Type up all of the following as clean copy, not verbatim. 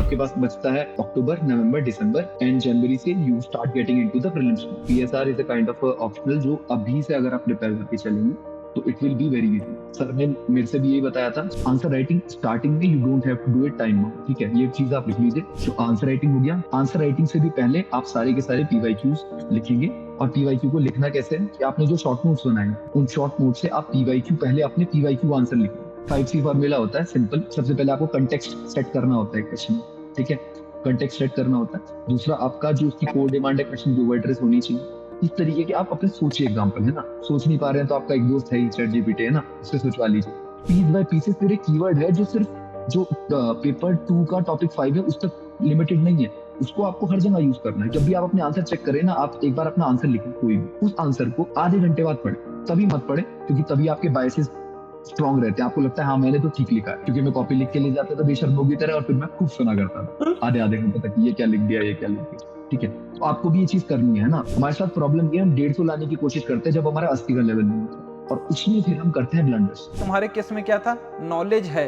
आपके पास बचता है अक्टूबर, नवंबर, दिसंबर एंड जनवरी से you start getting into the prelims. PSR is a kind of optional जो अभी से अगर आप प्रिपेयर करके चलेंगे तो it will be very easy. Sir ने मेरे से भी यही बताया था, आंसर राइटिंग स्टार्टिंग में you don't have to do it time bound, ठीक है, ये चीज आप लिख लीजिए। तो आंसर राइटिंग हो गया। आंसर राइटिंग से भी पहले आप सारे के सारे पीवाईक्यूज लिखेंगे। और पीवाईक्यू को लिखना कैसे है कि आपने जो शॉर्ट नोट्स बनाए उन शॉर्ट नोट से आप पीवाईक्यू पहले अपने पीवाईक्यू आंसर लिखें। 5C फॉर्मूला होता है सिंपल। सबसे पहले आपको कंटेक्स्ट सेट करना होता है क्वेश्चन में, ठीक है, कंटेक्स्ट सेट करना होता है। दूसरा आपका जो उसकी कोर डिमांड है क्वेश्चन की वो एड्रेस होनी चाहिए। इस तरीके के आप अपने सोचिए एग्जांपल, है ना। सोच नहीं पा रहे हैं तो आपका एक दोस्त है ही चैट जीपीटी, है ना, उससे सोचवा लीजिए। पीस बाय पीसेस फिर एक कीवर्ड है जो सिर्फ जो पेपर 2 का टॉपिक 5 है उस तक लिमिटेड नहीं है, उसको आपको हर जगह यूज करना है। जब भी आप अपने आंसर चेक करें ना, आप एक बार अपना आंसर लिखें कोई भी, उस आंसर को आधे घंटे बाद पढ़ें। तभी मत पढ़े क्योंकि तभी आपके बायसेस स्ट्रॉन्ग रहते हैं। आपको लगता है हाँ मैंने तो ठीक लिखा है, क्योंकि मैं कॉपी लिख के ले जाता था बेशर्मों की तरह और फिर मैं खूब सुना करता था आधे आधे घंटे तक, ये क्या लिख दिया, ये क्या लिख दिया, ठीक है। तो आपको भी ये चीज करनी है ना। हमारे साथ प्रॉब्लम ये, हम 150 लाने की कोशिश करते हैं जब हमारा 80 का लेवल नहीं होता, और उसमें फिर हम करते हैं ब्लंडर्स। तुम्हारे केस में क्या था, नॉलेज है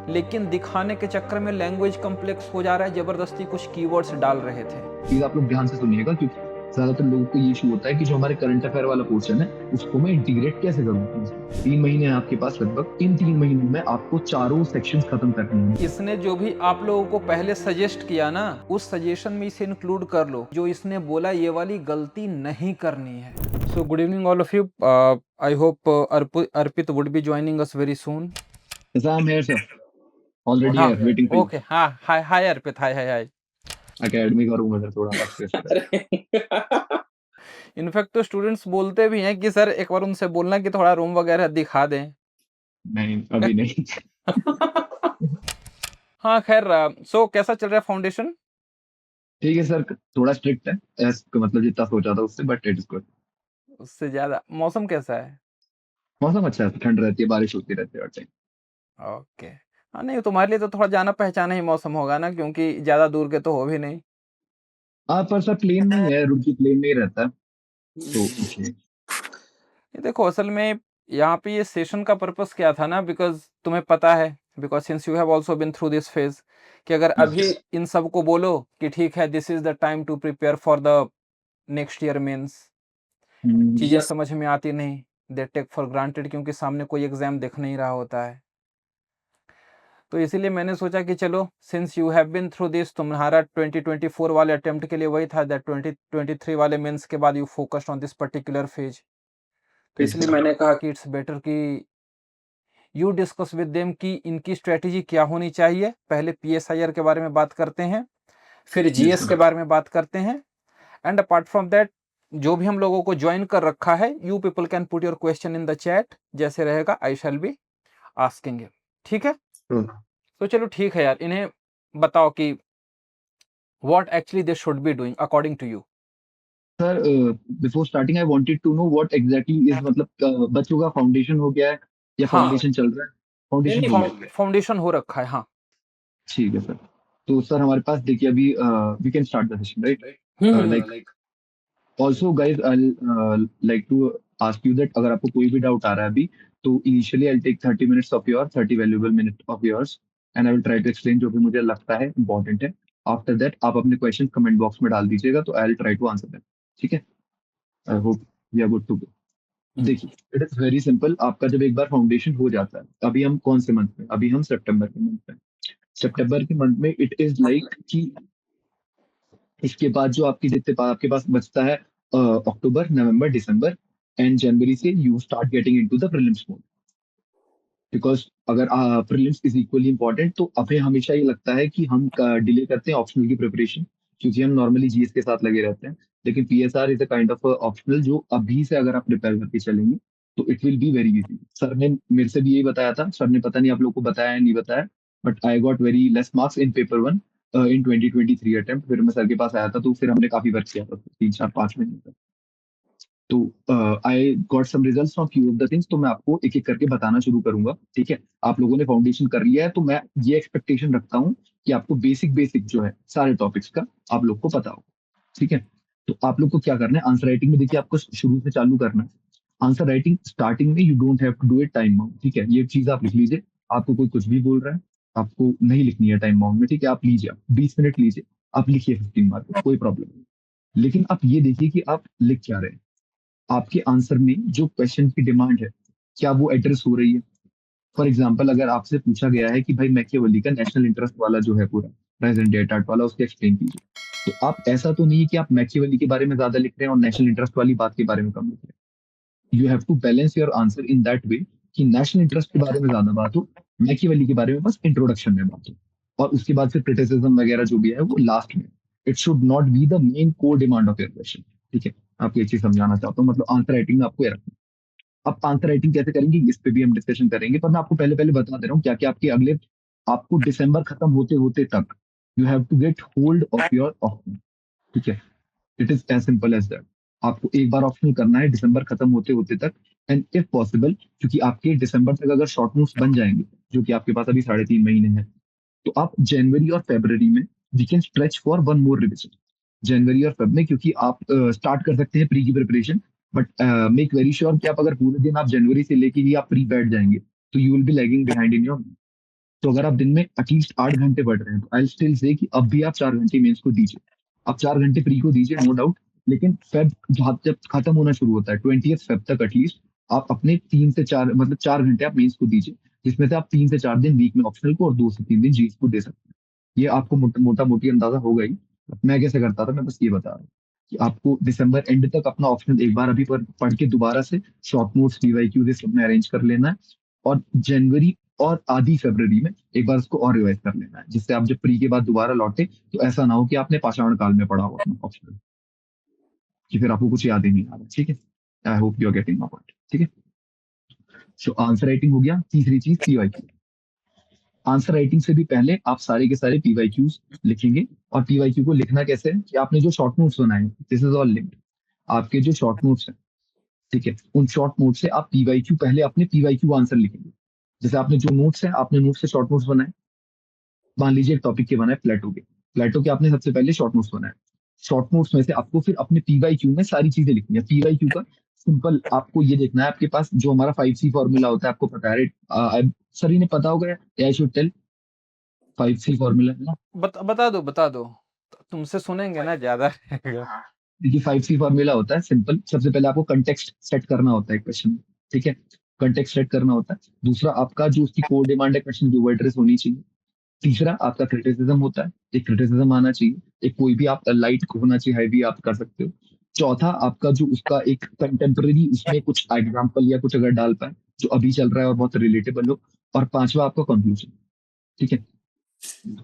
लेकिन दिखाने के चक्कर में लैंग्वेज कॉम्प्लेक्स हो जा रहा है, जबरदस्ती कुछ कीवर्ड्स डाल रहे थे। प्लीज आप लोग ध्यान से सुनिएगा, क्योंकि ज्यादातर लोगों को ये इशू होता है कि जो हमारे करंट अफेयर वाला पोर्शन है उसको मैं इंटीग्रेट कैसे करूँ। 3 महीने हैं आपके पास लगभग, इन 3 महीनों में आपको चारों सेक्शंस खत्म करने हैं। इसने जो भी आप लोगों को पहले सजेस्ट किया ना, उस सजेशन में इसे इंक्लूड कर लो। जो इसने बोला ये वाली गलती नहीं करनी है। So good evening all of you. I hope Arpit would be joining us very soon. I am here sir, already हाँ here waiting for you. Okay, हाँ hi hi Arpit, hi hi hi. Academy करूंगा सर, थोड़ा express. In fact तो students बोलते भी हैं कि sir एक बार उनसे बोलना कि थोड़ा रूम वगैरह दिखा दें। नहीं अभी नहीं। हाँ खैर, सो कैसा चल रहा है फाउंडेशन? ठीक है सर, थोड़ा स्ट्रिक्ट है मतलब जितना सोचा था उससे, बट इट इज गुड। उससे ज्यादा मौसम कैसा है? मौसम अच्छा है, ठंड रहती है, बारिश होती रहती है हर टाइम। ओके। हाँ नहीं, तुम्हारे लिए तो थोड़ा जाना पहचाना ही मौसम होगा ना, क्योंकि ज्यादा दूर के तो हो भी नहीं। हाँ पर सर प्लेन में ही है, रुड़की प्लेन में ही रहता है तो इसलिए। ये देखो असल में यहाँ पे ये सेशन का पर्पस क्या था ना, बिकॉज तुम्हें पता है, because since you have also been through this phase, कि अगर अभी इन सब को बोलो कि ठीक है this is the time to prepare for the next year mains, चीजें समझ में आती नहीं, दे टेक फॉर ग्रांटेड, क्योंकि सामने कोई एग्जाम दिख नहीं रहा होता है। तो इसीलिए मैंने सोचा कि चलो since you have been through this, तुम्हारा 2024 वाले अटेम्प्ट के लिए वही था दैट 2023 वाले मेंस के बाद you focused on this particular phase. तो इसलिए मैंने कहा कि इट्स बेटर कि यू डिस्कस विद देम कि इनकी स्ट्रेटेजी क्या होनी चाहिए। पहले पीएसआईआर के बारे में बात करते हैं, फिर जीएस के बारे में बात करते हैं, एंड अपार्ट फ्रॉम दैट जो भी हम लोगों को ज्वाइन कर रखा है, you people can put your question in the chat, जैसे रहेगा आई शैल बी आस्किंग यू, ठीक है। तो चलो ठीक है यार, इन्हें बताओ कि what actually they should be doing according to you. Sir before starting I wanted to know what exactly is, मतलब बच्चों का फाउंडेशन हो गया है या हाँ फाउंडेशन चल रहा है? फाउंडेशन हो गया, फाउंडेशन हो रखा है, हाँ। ठीक है सर। तो सर हमारे पास देखिए अभी we can start the session right. Like also guys I like to ask you that अगर आपको कोई भी डाउट आ रहा है अभी, तो initially I take 30 minutes of your 30 valuable minute of yours and I will try to explain जो भी मुझे लगता है इंपॉर्टेंट है। आफ्टर दैट आप अपने क्वेश्चन कमेंट बॉक्स में डाल दीजिएगा, तो I will try to answer them, ठीक है। I hope we are good to go. देखिए इट इज वेरी सिंपल। आपका जब एक बार फाउंडेशन हो जाता है, अभी हम कौन से मंथ में, अभी हम सितंबर के मंथ में, सितंबर के मंथ में इट इज लाइक कि इसके बाद जो आपकी जितने आपके पास बचता है अक्टूबर, नवंबर, दिसंबर एंड जनवरी से you start getting into the prelims mode. Because अगर प्रीलिम्स इज इक्वली इंपॉर्टेंट, तो हमें हमेशा ये लगता है कि हम डिले करते हैं ऑप्शनल की प्रिपरेशन, क्योंकि हम नॉर्मली जीएस के साथ लगे रहते हैं। लेकिन PSR is a kind of optional जो अभी से अगर आप प्रिपेयर करके चलेंगे तो it will be very easy. Sir ने मेरे से भी यही बताया था, सर ने पता नहीं आप लोग को बताया या नहीं बताया, but I got very less marks in paper 1 in 2023 attempt. फिर मैं सर के पास आया था तो फिर हमने काफी वर्क किया था 3 4 5 महीने तक। तो I got some results from few of the things, तो मैं आपको एक एक करके बताना शुरू करूंगा, ठीक है। आप लोगों ने फाउंडेशन कर लिया है तो मैं ये एक्सपेक्टेशन रखता हूँ कि आपको बेसिक बेसिक जो है सारे टॉपिक्स का आप लोग को पता हो, ठीक है। तो आप लोग को क्या करना है, आंसर राइटिंग में देखिए आपको शुरू से चालू करना है। आंसर राइटिंग स्टार्टिंग में you don't have to do it time bound, ठीक है, ये चीज आप लिख लीजिए। आपको कोई कुछ भी बोल रहा है, आपको नहीं लिखनी है टाइम बाउंड में, ठीक है, आप लीजिए, आप 20 मिनट लीजिए, आप लिखिए 15 मार्क, कोई प्रॉब्लम नहीं। लेकिन आप ये देखिए कि आप लिख क्या रहे हैं, आपके आंसर में जो क्वेश्चन की डिमांड है क्या वो एड्रेस हो रही है। फॉर एग्जाम्पल अगर आपसे पूछा गया है कि भाई मैकियावेली का नेशनल इंटरेस्ट वाला जो है पूरा प्रेजेंट डे टार्ट वाला उसको एक्सप्लेन कीजिए, तो आप ऐसा तो नहीं है कि आप मैकियावेली के बारे में ज्यादा लिख रहे हैं और नेशनल इंटरेस्ट वाली बात के बारे में कम लिख रहे हैं। You have to balance your answer in that way कि नेशनल इंटरेस्ट के बारे में ज्यादा बात हो, मैकियावेली के बारे में बस इंट्रोडक्शन में बात हो, और उसके बाद फिर क्रिटिसिज्म वगैरह जो भी है वो लास्ट में। It should not be the main core demand of your question, ठीक है। आपको ये चीज समझाना चाहता हूँ, मतलब आंसर राइटिंग में आपको ये रखना है। अब आंसर राइटिंग कैसे करेंगे इस पे भी हम डिस्कशन करेंगे, पर मैं आपको पहले पहले बता दे रहा हूँ क्या क्या आपके अगले, आपको दिसंबर खत्म होते होते तक you have to get hold of your option, ठीक है। It is as simple as that. आपको एक बार ऑप्शनल करना है दिसंबर खत्म होते होते तक, एंड इफ पॉसिबल, क्योंकि आपके दिसंबर तक अगर शॉर्ट नोट्स बन जाएंगे, जो कि आपके पास अभी 3.5 महीने हैं, तो आप जनवरी और फरवरी में we can stretch for one more revision. जनवरी और फरवरी में क्योंकि आप स्टार्ट कर सकते हैं प्री की preparation, but make very sure कि आप अगर पूरे दिन आप जनवरी से लेके ही आप प्री बैठ जाएंगे तो you will be lagging behind in your. तो अगर आप दिन में एटलीस्ट 8 घंटे पढ़ रहे हैं तो आई स्टिल से कि अब भी आप 4 घंटे मेंस को दीजिए, आप 4 घंटे प्री को दीजिए, नो डाउट। लेकिन फेब जब खत्म होना शुरू होता है 20 फेब तक एटलीस्ट आप अपने 3 से 4 मतलब 4 घंटे आप मेंस को दीजिए, जिसमें से आप 3 से 4 दिन वीक में ऑप्शनल को और 2 से 3 दिन जीएस को दे सकते हैं। ये आपको मोटा मोटी अंदाजा होगा ही। मैं कैसे करता था, मैं बस ये बता रहा हूँ कि आपको दिसंबर एंड तक अपना ऑप्शनल एक बार अभी पढ़ के दोबारा से शॉर्ट नोट्स पीवाईक्यू ये सब में अरेंज कर लेना है, और जनवरी और आधी फरवरी में एक बार उसको और रिवाइज कर लेना है, जिससे आप जब प्री के बाद दोबारा लौटे तो ऐसा ना हो कि आपने पाषाण काल में पढ़ा हो अपना ऑप्शनल, कि फिर आपको कुछ याद ही नहीं आ रहा, ठीक है। I hope you are getting my point, ठीक है। सो आंसर राइटिंग हो गया, तीसरी चीज पीवाईक्यू। आंसर राइटिंग से भी पहले आप सारे के सारे पीवाईक्यूज लिखेंगे, और पीवाईक्यू को लिखना कैसे है कि आपने जो शॉर्ट नोट्स बनाए हैं, दिस इज ऑल लिंक्ड। आपके जो शॉर्ट नोट्स हैं, ठीक है, उन शॉर्ट नोट से आप पीवाईक्यू पहले अपने पीवाईक्यू आंसर लिखेंगे। जैसे आपने जो नोट्स है, आपने नोट्स से शॉर्ट नोट्स बनाए, मान लीजिए एक टॉपिक के बनाए प्लेटो के आपने सबसे पहले शॉर्ट नोट्स बनाए। शॉर्ट नोट्स में से आपको फिर अपने पीवाईक्यू में सारी चीजें लिखनी है। पीवाईक्यू का सिंपल आपको ये देखना है, आपके पास जो हमारा 5C फॉर्मूला होता है, आपको पता है, सर इन्हें पता होगा, I should tell 5C formula है ना। बता दो, तुमसे सुनेंगे ना ज्यादा रहेगा। देखिए 5C फॉर्मूला होता है सिंपल, सबसे पहले आपको कंटेक्स्ट सेट करना होता है क्वेश्चन में, ठीक है, कंटेक्स्ट सेट करना होता है। दूसरा आपका जो उसकी कोर डिमांड है क्वेश्चन की वो एड्रेस होनी चाहिए। तीसरा आपका क्रिटिसिज्म होता है, एक क्रिटिसिज्म आना चाहिए, एक कोई भी आप लाइट होना चाहिए, हाई भी आप कर सकते हो। चौथा आपका जो उसका एक कंटेम्प्रेरी उसमें कुछ एग्जाम्पल या कुछ अगर डाल पाए जो अभी चल रहा है और बहुत रिलेटेबल हो। और पांचवा आपका कंक्लूजन, ठीक है,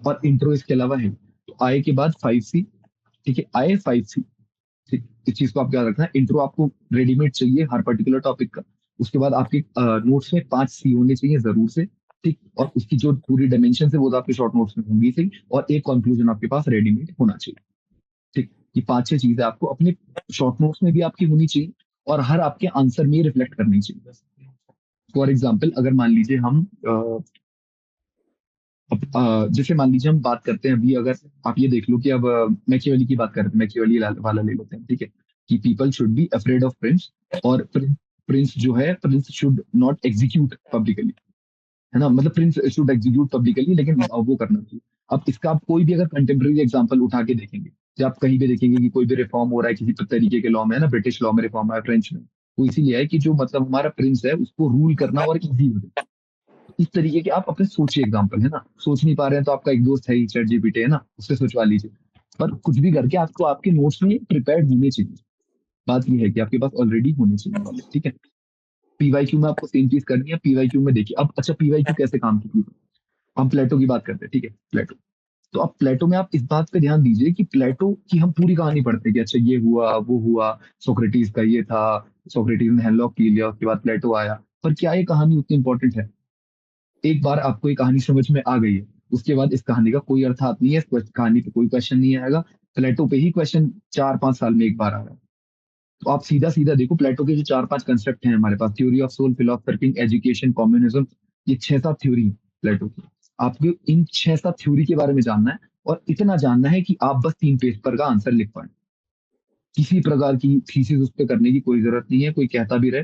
और इंट्रो इसके अलावा है। तो आए के बाद 5C, ठीक है, आए 5C, ठीक, इस चीज को आप याद रखना है। इंट्रो आपको रेडीमेड चाहिए हर पर्टिकुलर टॉपिक का। उसके बाद आपके नोट्स में 5C होने चाहिए जरूर से, ठीक, और उसकी जो पूरी डायमेंशन है वो तो आपके शॉर्ट नोट्स में होंगी सही, और एक कंक्लूजन आपके पास रेडीमेड होना चाहिए, ठीक। ये 5-6 चीजें आपको अपने शॉर्ट नोट्स में भी आपकी होनी चाहिए, और हर आपके आंसर में रिफ्लेक्ट करनी चाहिए। फॉर एग्जाम्पल अगर मान लीजिए हम जैसे मान लीजिए हम बात करते हैं अभी, अगर आप ये देख लो कि अब मैकियावेली की बात करते हैं, मैकियावेली वाला ले लेते हैं, ठीक है, कि people should be afraid of Prince, और प्रिंस जो है, Prince should not execute publicly, है ना, मतलब प्रिंस शुड एग्जीक्यूट पब्लिकली, लेकिन वो करना चाहिए। अब इसका आप कोई भी अगर कंटेम्प्रेरी एग्जांपल उठा के देखेंगे, जब आप कहीं भी देखेंगे कि कोई भी रिफॉर्म हो रहा है किसी तरीके के लॉ में, है ना, ब्रिटिश लॉ में रिफॉर्म है, फ्रेंच में, वो इसीलिए है कि जो मतलब हमारा प्रिंस है उसको रूल करना और इजी हो जाए। इस तरीके के आप अपने सोचिए एग्जाम्पल, है ना, सोच नहीं पा रहे हैं तो आपका एक दोस्त है ही चैट जीपीटी, है ना, उससे सोचवा लीजिए। पर कुछ भी करके आपको आपके नोट्स में प्रिपेयर्ड होने चाहिए। बात ये है कि आपके पास ऑलरेडी होने चाहिए नॉलेज, ठीक है। पीवाईक्यू में आपको सेम चीज करनी है। पीवाईक्यू में देखिए अब, अच्छा पीवाईक्यू कैसे काम की थी, हम प्लेटो की बात करते हैं, ठीक है, प्लेटो। तो अब प्लेटो में आप इस बात पे ध्यान दीजिए कि प्लेटो की हम पूरी कहानी पढ़ते हैं कि अच्छा ये हुआ वो हुआ, सोक्रेटिस का ये था, सोक्रेटिस ने हेमलॉक पी लिया, उसके बाद प्लेटो आया। पर क्या ये कहानी उतनी इंपॉर्टेंट है? एक बार आपको ये कहानी समझ में आ गई है, उसके बाद इस कहानी का कोई अर्थात नहीं है, इस कहानी पे कोई क्वेश्चन नहीं आएगा। प्लेटो पे ही क्वेश्चन 4-5 साल में एक बार आ रहा है। तो आप सीधा सीधा देखो, प्लेटो के जो 4-5 कंसेप्ट हैं हमारे पास, theory of soul, philosopher king, education, communism, ये 6-7 थ्योरी है प्लेटो की। आपको इन 6-7 थ्योरी के बारे में जानना है, और इतना जानना है कि आप बस 3 पेज पर का आंसर लिख पाए। किसी प्रकार की थीसिस उस पर करने की कोई जरूरत नहीं है। कोई कहता भी रहे,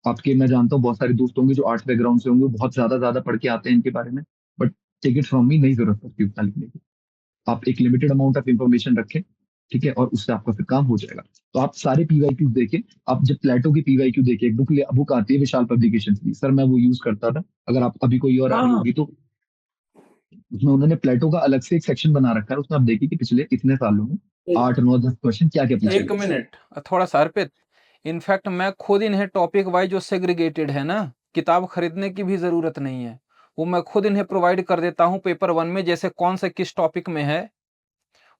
आपके मैं जानता हूँ बहुत सारे दोस्त होंगे जो आर्ट्स बैकग्राउंड से होंगे, वो बहुत ज्यादा ज्यादा पढ़ के आते हैं इनके बारे में, but take it from me, नहीं जरूरत पड़ती उतना लिखने की। आप एक लिमिटेड अमाउंट ऑफ इंफॉर्मेशन रखें, ठीक है, और उससे आपका फिर काम हो जाएगा। तो आप सारे पीवाईक्यू देखें। आप जब प्लेटो की पीवाईक्यू देखें, एक बुक आती है विशाल पब्लिकेशन की, सर मैं वो यूज करता था, अगर आप अभी कोई और आ रही होगी तो उसमें उन्होंने प्लेटो का अलग से एक सेक्शन बना रखा है, उसमें आप देखिए कि पिछले इतने सालों में 8 9 10 क्वेश्चन क्या क्या पूछे एक गए। मिनट, थोड़ा सा अर्पित, इनफैक्ट मैं खुद इन्हें टॉपिक वाइज जो सेग्रीगेटेड है ना, किताब खरीदने की भी जरूरत नहीं है, वो मैं खुद इन्हें प्रोवाइड कर देता हूँ पेपर 1 में, जैसे कौन से किस टॉपिक में है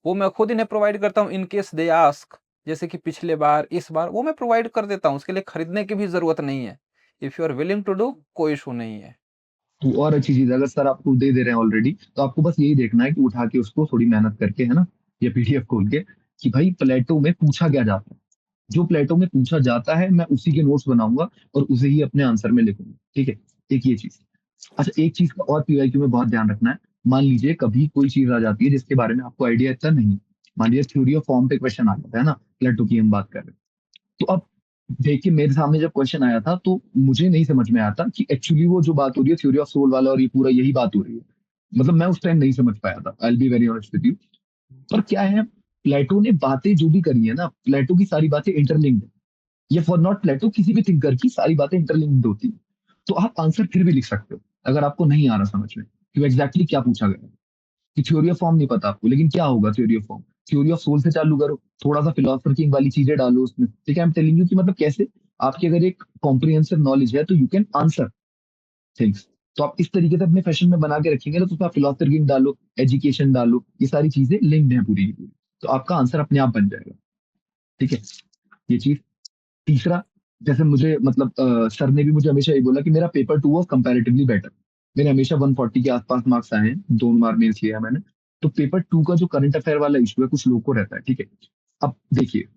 वो मैं खुद इन्हें प्रोवाइड करता हूँ इन केस दे आस्क, जैसे कि पिछले बार इस बार वो मैं प्रोवाइड कर देता हूँ, उसके लिए खरीदने की भी जरूरत नहीं है। If you are willing to do, कोई इशू नहीं है। तो और अच्छी चीज है, अगर सर आपको दे दे रहे हैं ऑलरेडी, तो आपको बस यही देखना है कि उठा के उसको थोड़ी मेहनत करके, है ना, या पीडीएफ खोल के, कि भाई प्लेटो में पूछा क्या जाता है। जो प्लेटो में पूछा जाता है मैं उसी के नोट्स बनाऊंगा और उसे ही अपने आंसर में लिखूंगा, ठीक है। एक ये चीज। अच्छा, एक चीज का और पीवाईक्यू में बहुत ध्यान रखना है। मान लीजिए कभी कोई चीज आ जाती है जिसके बारे में आपको आइडिया इतना नहीं है। मान लीजिए थ्योरी ऑफ फॉर्म पे क्वेश्चन आ जाता है ना, प्लेटो की हम बात कर रहे हैं, तो अब देखिए मेरे सामने जब क्वेश्चन आया था तो मुझे नहीं समझ में आता कि एक्चुअली वो जो बात हो रही है थ्योरी ऑफ सोल वाला और ये पूरा यही बात हो रही है। मतलब मैं उस टाइम नहीं समझ पाया था, आई will be very honest with you. पर क्या है, प्लेटो ने बातें जो भी करी है ना, प्लेटो की सारी बातें इंटरलिंक्ड है। ये फॉर नॉट प्लेटो, किसी भी थिंकर की सारी बातें इंटरलिंक्ड होती है। तो आप आंसर फिर भी लिख सकते हो अगर आपको नहीं आ रहा समझ में कि एग्जैक्टली क्या पूछा गया है। कि थ्योरी ऑफ फॉर्म नहीं पता आपको, लेकिन क्या होगा theory of form, theory of soul से चालू करो, थोड़ा सा फिलोसफर की वाली चीजें डालो उसमें, ठीक है। आई एम टेलिंग यू कि मतलब कैसे आपकी अगर एक कॉम्प्रिहेंसिव नॉलेज है तो यू कैन आंसर थिंग्स। तो आप इस तरीके से अपने फैशन में बना के रखेंगे ना, तो उसमें आप फिलोसफर की डालो, एजुकेशन डालो, ये सारी चीजें लिंक्ड है पूरी की पूरी, तो आपका आंसर अपने आप बन जाएगा, ठीक है। ये चीज। तीसरा, जैसे मुझे मतलब सर ने भी मुझे हमेशा ये बोला कि मेरा पेपर 2 वॉज कंपैरेटिवली बेटर। मेरे हमेशा 140 के आसपास मार्क्स आए हैं, 2 बार मेंस लिया है मैंने। तो पेपर 2 का जो करंट अफेयर वाला इशू है कुछ लोगों को रहता है, ठीक है। अब देखिए,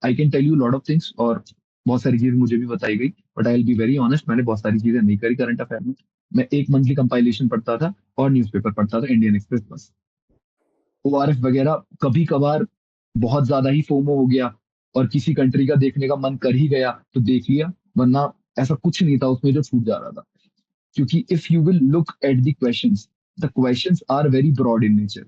I can tell you lot of things, और बहुत सारी चीजें मुझे भी बताई गई, but I will be very honest, मैंने बहुत सारी चीजें नहीं करी करंट अफेयर में। मैं एक मंथली कंपाइलेशन पढ़ता था और न्यूज़पेपर पढ़ता था, इंडियन एक्सप्रेस बस। ओआरएफ वगैरह कभी कभार बहुत ज्यादा ही फोमो हो गया और किसी कंट्री का देखने का मन कर ही गया तो देख लिया, वरना ऐसा कुछ नहीं था उसमें जो छूट जा रहा था। क्योंकि if you will look at the questions are very broad in nature.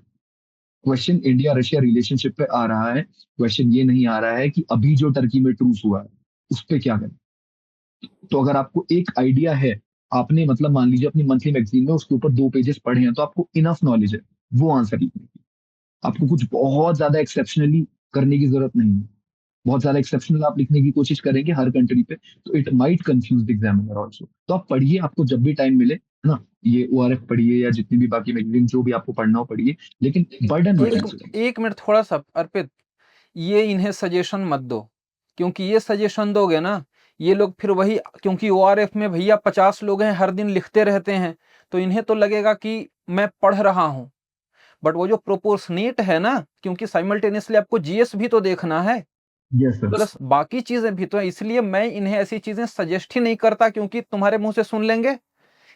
Question India Russia relationship पे आ रहा है, क्वेश्चन ये नहीं आ रहा है कि अभी जो टर्की में ट्रूस हुआ है उस पे क्या करें। तो अगर आपको एक आइडिया है, आपने मतलब मान लीजिए अपनी मंथली मैगजीन में उसके ऊपर 2 पेजेस पढ़े हैं, तो आपको इनफ नॉलेज है वो आंसर लिखने की। आपको कुछ बहुत ज्यादा एक्सेप्शनली करने की जरूरत नहीं है। बहुत ज्यादा एक्सेप्शनल आप लिखने की कोशिश करेंगे हर कंट्री पे, तो it might confuse the examiner also. तो आप पढ़िए, आपको जब भी टाइम मिले, है ना, ये ओआरएफ पढ़िए या जितनी भी बाकी मैगजीन जो भी आपको पढ़ना हो पढ़िए, लेकिन बर्डन मत लीजिए। एक मिनट थोड़ा सा अर्पित, ये इन्हें सजेशन मत दो, क्योंकि ये सजेशन दोगे ना, ये लोग फिर वही, क्योंकि ओआरएफ में भैया 50 लोग हैं, हर दिन लिखते रहते हैं, तो इन्हें तो लगेगा कि मैं पढ़ रहा हूं। बट वो जो प्रोपोर्शनेट है ना, क्योंकि साइमल्टेनियसली आपको जीएस भी तो देखना है, यस सर। प्लस बाकी चीजें भी तो है, इसलिए मैं इन्हें ऐसी चीजें सजेस्ट ही नहीं करता, क्योंकि तुम्हारे मुंह से सुन लेंगे,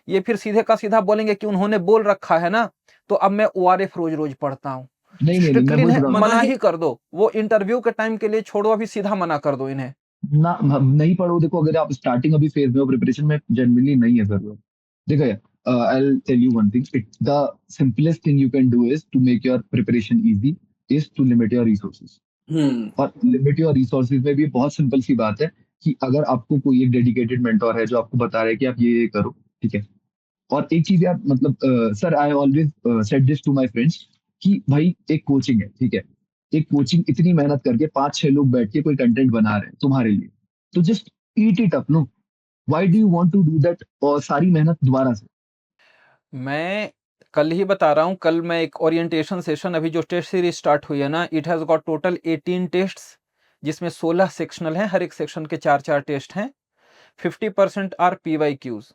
ये फिर सीधे का सीधा बोलेंगे कि उन्होंने बोल रखा है ना, तो अब मैं ओआरएफ रोज रोज पढ़ता हूँ। नहीं नहीं नहीं, मैं स्ट्रिक्टली वही इन्हें बता रहा मना ही कर दो, वो इंटरव्यू के टाइम के लिए छोड़ो, अभी सीधा मना कर दो इन्हें। हूँ ना, नहीं पढ़ो। देखो अगर आप स्टार्टिंग अभी फेज में हो प्रिपरेशन में, जनरली नहीं है जरूरत। देखो I will tell you one thing, it the simplest thing you can do is to make your preparation easy is to limit your resources. और लिमिट योर रिसोर्सेज में भी बहुत सिंपल सी बात है कि अगर आपको कोई एक डेडिकेटेड मेंटोर है जो आपको बता रहा है कि आप ये करो, ठीक है। और एक चीज आप मतलब sir I always said this to my friends कि भाई एक कोचिंग है, ठीक है। एक कोचिंग इतनी मेहनत करके 5 6 लोग बैठ के कोई कंटेंट बना रहे हैं तुम्हारे लिए, तो just eat it up, no. Why do you want to do that और सारी मेहनत दोबारा से। मैं कल ही बता रहा हूँ, कल मैं एक ओरिएंटेशन सेशन, अभी जो टेस्ट सीरीज स्टार्ट हुई है ना, it has got total 18 tests, जिसमें 16 सेक्शनल हैं, हर एक सेक्शन के 4 4 टेस्ट हैं, 50% आर पीवाईक्यूज।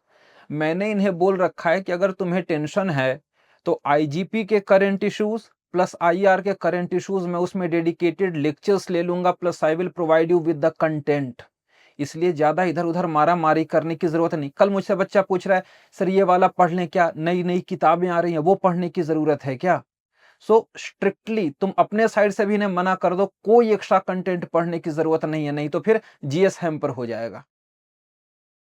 मैंने इन्हें बोल रखा है कि अगर तुम्हें टेंशन है तो आईजीपी के करंट इश्यूज प्लस आईआर के करंट इश्यूज में उसमें डेडिकेटेड लेक्चर्स ले लूंगा, plus I will provide you with the content. इसलिए ज्यादा इधर उधर मारा मारी करने की जरूरत नहीं। कल मुझसे बच्चा पूछ रहा है, सर ये वाला पढ़ लें क्या, नई नई किताबें आ रही हैं वो पढ़ने की जरूरत है क्या। सो स्ट्रिक्टली तुम अपने साइड से भी इन्हें मना कर दो, कोई एक्स्ट्रा कंटेंट पढ़ने की जरूरत नहीं है, नहीं तो फिर जीएस हैम्पर हो जाएगा।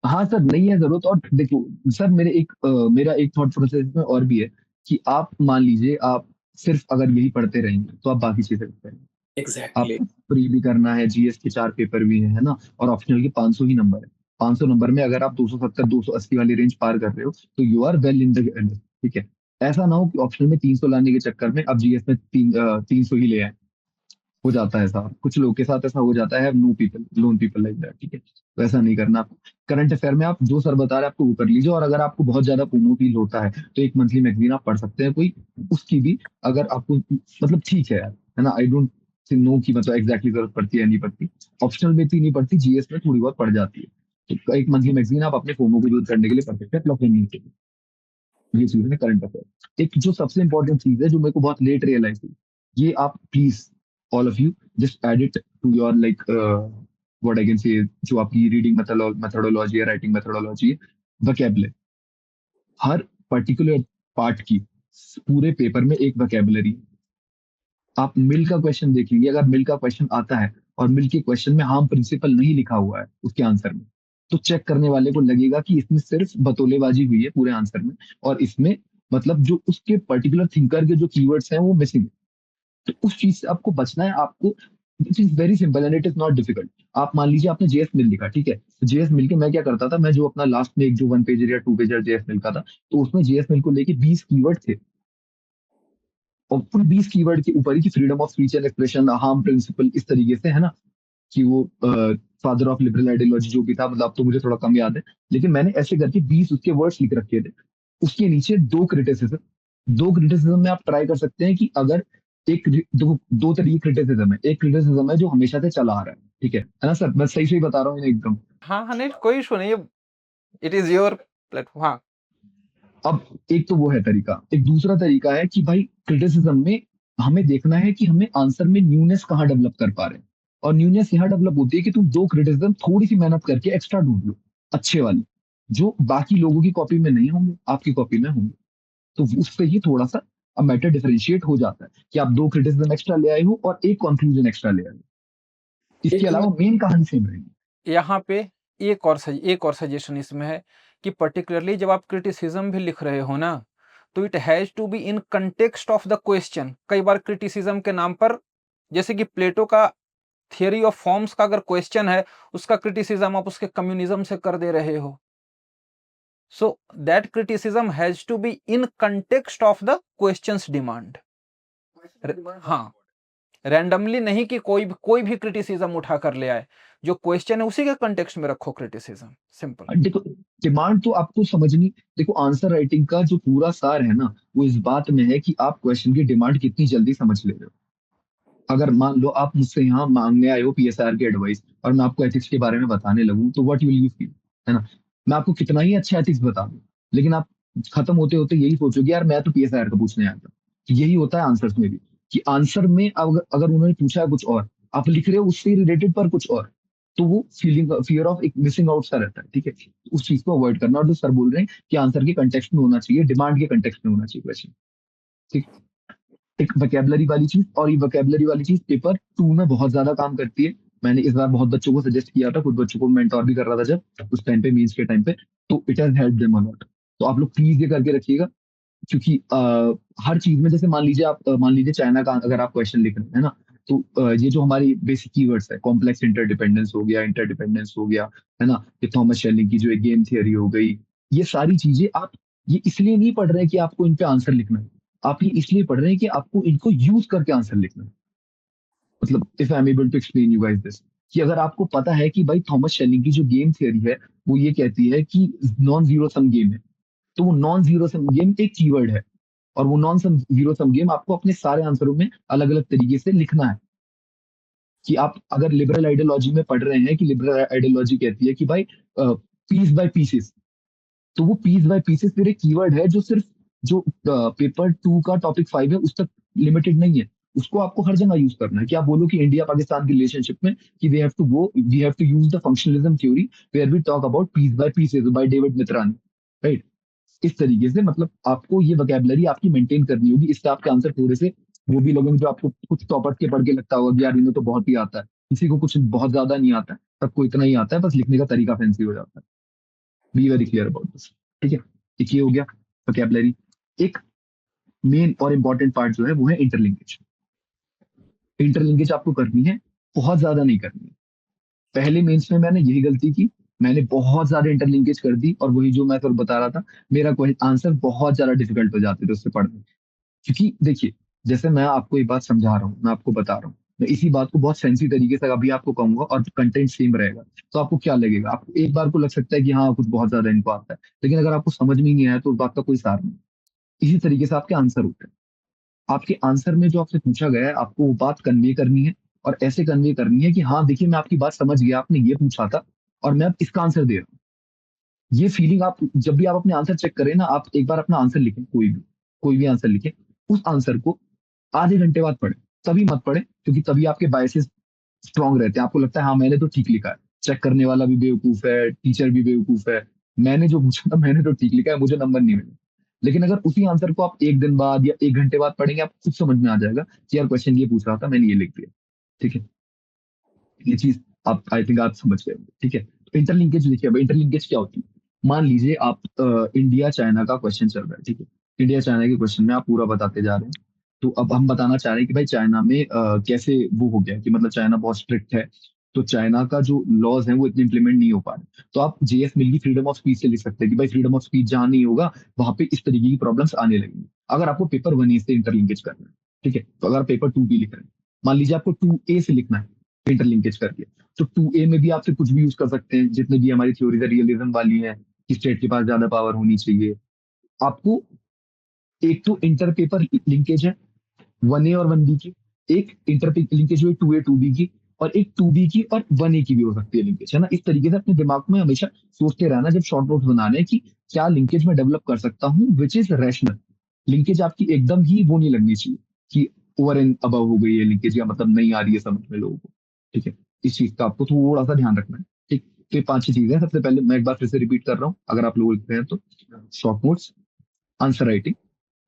हाँ सर, नहीं है जरूरत। और देखो सर, मेरा एक थॉट प्रोसेस में और भी है कि आप मान लीजिए आप सिर्फ अगर यही पढ़ते रहेंगे तो आप बाकी चीजें करते रहेंगे। एग्जैक्टली। आपको प्री भी करना है, जीएस के 4 पेपर भी है ना, और ऑप्शनल के 500 ही नंबर है। 500 नंबर में अगर आप 270 280 वाली रेंज पार कर रहे हो तो you are well in the, ठीक है। ऐसा ना हो कि ऑप्शनल में 300 लाने के चक्कर में अब जीएस में 300 ही ले आए। हो जाता है ऐसा, कुछ लोग के साथ ऐसा हो जाता है, know people loan people like that, ठीक है। तो ऐसा नहीं करना आपको। करंट अफेयर में आप जो सर बता रहे हैं आपको वो कर लीजिए, और अगर आपको बहुत ज्यादा फोमो फील होता है तो एक मंथली मैगजीन आप पढ़ सकते हैं कोई, उसकी भी अगर आपको मतलब ठीक है यार, है ना। आई डोंट नो कि मतलब एग्जैक्टली जरूरत पड़ती है नहीं पड़ती, ऑप्शनल में इतनी नहीं पड़ती, जीएस में थोड़ी बहुत पड़ जाती है। तो एक मंथली मैगजीन आप अपने फोमो को दूर करने के लिए पढ़ सकते हैं, क्लॉक नहीं चाहिए। ये चीज है करंट अफेयर। एक जो सबसे इंपॉर्टेंट चीज है जो मेरे को बहुत लेट रियलाइज हुई, ये आप please all of you just add it to your like what I can say, जो आपकी रीडिंग मेथोडोलॉजी है, राइटिंग मेथोडोलॉजी है, वोकैबुलरी। हर पर्टिकुलर पार्ट की पूरे पेपर में एक वोकैबुलरी। आप मिल का क्वेश्चन देखेंगे, अगर मिल का क्वेश्चन आता है और मिल के क्वेश्चन में हार्म प्रिंसिपल नहीं लिखा हुआ है उसके आंसर में, तो चेक करने वाले को लगेगा कि इसमें सिर्फ बतौलेबाजी हुई है पूरे आंसर में, और इसमें मतलब जो उसके पर्टिकुलर थिंकर के जो कीवर्ड्स हैं वो मिसिंग है। तो उस चीज से आपको बचना है आपको। It is very simple and it is not difficult. आप मान लीजिए आपने जेएस मिल लिखा, ठीक है, तो जेएस मिल के मैं क्या करता था, मैं जो अपना लास्ट में एक जो 1 पेजर या 2 पेजर जेएस मिल का था, तो उसमें जेएस मिल को लेके 20 कीवर्ड थे, और उन 20 कीवर्ड के ऊपर ही कि freedom of speech and expression, harm principal, इस तरीके से, है ना, कि वो फादर ऑफ लिबरल आइडियोलॉजी जो भी था, मतलब अब तो मुझे थोड़ा कम याद है, लेकिन मैंने ऐसे करके 20 उसके वर्ड्स लिख रखे थे। उसके नीचे दो क्रिटिसिज्म में आप ट्राई कर सकते हैं कि अगर दो तरीके क्रिटिसिज्म है। एक क्रिटिसिज्म है जो हमेशा से चला आ रहा है, ठीक है ना सर, मैं सही सही बता रहा हूँ एकदम। हाँ हाँ, नहीं कोई इशू नहीं है, इट इज योर प्लेटफॉर्म। हाँ अब एक तो वो है तरीका, एक दूसरा तरीका है कि भाई क्रिटिसिज्म में हमें देखना है कि हमें आंसर में न्यूनेस कहाँ डेवलप कर पा रहे हैं। और न्यूनेस यहाँ डेवलप होती है कि तुम दो क्रिटिसिज्म थोड़ी सी मेहनत करके एक्स्ट्रा ढूंढ लो, अच्छे वाले, जो बाकी लोगों की कॉपी में नहीं होंगे, आपकी कॉपी में होंगे। तो उससे ही थोड़ा सा अब मैटर डिफरेंशिएट हो जाता है कि आप दो क्रिटिसिज्म एक्स्ट्रा ले आए हो और एक कंक्लूजन एक्स्ट्रा ले आए हो। इसके एक अलावा बात मेन कहानी सेम रहेगी। यहाँ पे एक और सजेशन इसमें है कि पर्टिकुलरली जब आप क्रिटिसिज्म भी लिख रहे हो ना, तो it has to be in context of the question. कई बार क्रिटिसिज्म के नाम पर, जैसे कि प्लेटो का थियरी ऑफ फॉर्म्स का अगर क्वेश्चन है, उसका क्रिटिसिज्म आप उसके कम्युनिज्म से कर दे रहे हो। So that criticism has to be in context of the questions demand. हाँ, रैंडमली नहीं कि कोई भी क्रिटिसिज्म उठा कर ले आए, जो क्वेश्चन है उसी के कंटेक्स्ट में रखो क्रिटिसिज्म, सिंपल। देखो, डिमांड तो आपको समझनी, देखो आंसर राइटिंग का जो पूरा सार है ना, वो इस बात में है कि आप क्वेश्चन की डिमांड कितनी जल्दी समझ ले रहे हो। अगर मान लो आप मुझसे यहाँ मांगने आए हो पीएसआर की एडवाइस, और मैं आपको एथिक्स के बारे में बताने लगूं, तो व्हाट विल यू फील, है ना। मैं आपको कितना ही अच्छा एथिक्स बता दूं, लेकिन आप खत्म होते होते यही सोचोगे यार मैं तो पीएसआर का पूछने आया था। तो यही होता है आंसर्स में भी, कि आंसर में अगर उन्होंने पूछा है कुछ और, आप लिख रहे हो उससे रिलेटेड पर कुछ और, तो वो फीलिंग फियर ऑफ एक मिसिंग आउट सा रहता है, ठीक है। उस चीज को अवॉइड करना, और जो सर बोल रहे हैं कि आंसर के कंटेक्स्ट में होना चाहिए, डिमांड के कंटेक्स्ट में होना चाहिए क्वेश्चन, ठीक। एक वोकेबलरी वाली चीज, और ये वोकेबलरी वाली चीज पेपर 2 में बहुत ज्यादा काम करती है। मैंने इस बार बहुत बच्चों को सजेस्ट किया था, कुछ बच्चों को मेंटोर भी कर रहा था जब उस टाइम पे, मींस के टाइम पे, तो it has help them a lot. तो आप लोग प्लीज ये करके रखिएगा, क्योंकि हर चीज में, जैसे मान लीजिए चाइना का अगर आप क्वेश्चन लिख रहे हैं ना, तो ये जो हमारी बेसिक कीवर्ड्स है, कॉम्प्लेक्स इंटरडिपेंडेंस हो गया, इंटरडिपेंडेंस हो गया, है ना, ये थॉमस शेलिंग की जो एक गेम थियरी हो गई, ये सारी चीजें आप ये इसलिए नहीं पढ़ रहे हैं कि आपको इन पे आंसर लिखना है, आप ये इसलिए पढ़ रहे हैं कि आपको इनको यूज करके आंसर लिखना है। मतलब if I am able to explain you guys this, कि अगर आपको पता है कि भाई थॉमस शेलिंग की जो गेम थियरी है वो ये कहती है कि नॉन जीरो सम गेम है, तो वो नॉन जीरो सम गेम एक कीवर्ड है, और वो non sum zero sum game आपको अपने सारे आंसरों में अलग अलग तरीके से लिखना है। कि आप अगर लिबरल आइडियोलॉजी में पढ़ रहे हैं कि लिबरल आइडियोलॉजी कहती है कि भाई पीस बाय पीसेस, तो वो पीस बाय पीसेस फिर एक कीवर्ड है जो सिर्फ जो पेपर 2 का टॉपिक 5 है उस तक लिमिटेड नहीं है। उसको आपको हर जगह यूज करना है, कि आप बोलो कि इंडिया पाकिस्तान की रिलेशनशिप में कि we have to use the functionalism theory where we talk about piece by pieces by David Mitrany, right. इस तरीके से मतलब आपको ये वोकैबुलरी आपकी मेंटेन करनी होगी, इससे आपके आंसर थोड़े से वो भी लगेंगे, जो आपको कुछ टॉपर्स के पढ़ के लगता होगा कि यार इन्हें तो बहुत ही आता है, किसी को कुछ बहुत ज्यादा नहीं आता है, सबको इतना ही आता है, बस लिखने का तरीका फैंसी हो जाता है। Be very clear about this, ठीक है। एक ये हो गया वोकैबुलरी। एक मेन और इम्पोर्टेंट पार्ट जो है वो है इंटरलिंकेज। इंटरलिंकेज आपको करनी है, बहुत ज्यादा नहीं करनी है। पहले मेंस में मैंने यही गलती की, मैंने बहुत ज्यादा इंटरलिंकेज कर दी, और वही जो मैं तो बता रहा था, मेरा आंसर बहुत ज्यादा डिफिकल्ट हो जाते थे उससे पढ़ने। क्योंकि देखिए, जैसे मैं आपको एक बात समझा रहा हूँ, मैं आपको बता रहा हूँ, मैं इसी बात को बहुत सेंसी तरीके से अभी आपको कहूंगा और कंटेंट सेम रहेगा, तो आपको क्या लगेगा? आपको एक बार को लग सकता है कि हाँ कुछ बहुत ज्यादा इनको आता है, लेकिन अगर आपको समझ में ही नहीं आया तो उस बात का कोई सार नहीं। इसी तरीके से आपके आंसर होते हैं। आपके आंसर में जो आपसे पूछा गया है, आपको वो बात कन्वे करनी है, और ऐसे कन्वे करनी है कि हाँ देखिए मैं आपकी बात समझ गया, आपने ये पूछा था और मैं अब इसका आंसर दे रहा हूँ। ये फीलिंग आप जब भी आप अपने आंसर चेक करें ना, आप एक बार अपना आंसर लिखें, कोई भी आंसर लिखें, उस आंसर को आधे घंटे बाद पढ़ें। तभी मत पढ़ें, क्योंकि तभी आपके बायसेस स्ट्रांग रहते हैं, आपको लगता है हाँ मैंने तो ठीक लिखा है, चेक करने वाला भी बेवकूफ है, टीचर भी बेवकूफ है, मैंने जो पूछा था मैंने तो ठीक लिखा है, मुझे नंबर नहीं मिले। लेकिन अगर उसी आंसर को आप एक दिन बाद या एक घंटे बाद पढ़ेंगे, आपको खुद समझ में आ जाएगा कि यार क्वेश्चन ये पूछ रहा था, मैंने ये लिख दिया। ठीक है, ये चीज आप आई थिंक आप समझ गए होंगे। ठीक है, तो इंटरलिंकेज लिखिए। अब इंटरलिंकेज क्या होती है? मान लीजिए आप इंडिया चाइना का क्वेश्चन चल रहा है, ठीक है, इंडिया चाइना के क्वेश्चन में आप पूरा बताते जा रहे हैं। तो अब हम बताना चाह रहे हैं कि भाई चाइना में कैसे वो हो गया कि मतलब चाइना बहुत स्ट्रिक्ट है, तो चाइना का जो लॉज है वो इतने इंप्लीमेंट नहीं हो पा रहे। तो आप जेएस मिल की फ्रीडम ऑफ स्पीच से लिख सकते हैं कि भाई फ्रीडम ऑफ स्पीच जहां नहीं होगा, वहां पे इस तरीके की प्रॉब्लम्स आने लगेंगी। अगर आपको पेपर 1 ए से इंटरलिंकेज करना है, ठीक है, तो अगर पेपर 2 भी लिख रहे हैं, मान लीजिए आपको 2 ए से लिखना है इंटरलिंकेज करके, तो 2 ए में भी आप फिर कुछ भी यूज कर सकते हैं, जितने भी हमारी थ्योरीज है रियलिज्म वाली है कि स्टेट के पास ज्यादा पावर होनी चाहिए। आपको एक तो इंटर पेपर लिंकेज है 1 ए और 1 बी की, एक इंटर लिंकेज हुई 2 ए 2 बी की, और एक 2 बी की और 1 ए की भी हो सकती है लिंकेज, है ना। इस तरीके से अपने दिमाग में हमेशा सोचते रहना जब शॉर्ट नोट्स बनाने कि क्या लिंकेज में डेवलप कर सकता हूँ विच इज रैशनल। लिंकेज आपकी एकदम ही वो नहीं लगनी चाहिए कि ओवर एंड अबव हो गई है लिंकेज, या मतलब नहीं आ रही है समझ में लोगों को। ठीक है, इस चीज का आपको थोड़ा सा ध्यान रखना है। ठीक, तो ये 5 6 चीजें हैं। सबसे पहले मैं एक बार फिर से रिपीट कर रहा हूँ, अगर आप लोग लिख रहे हैं तो: short notes, answer writing,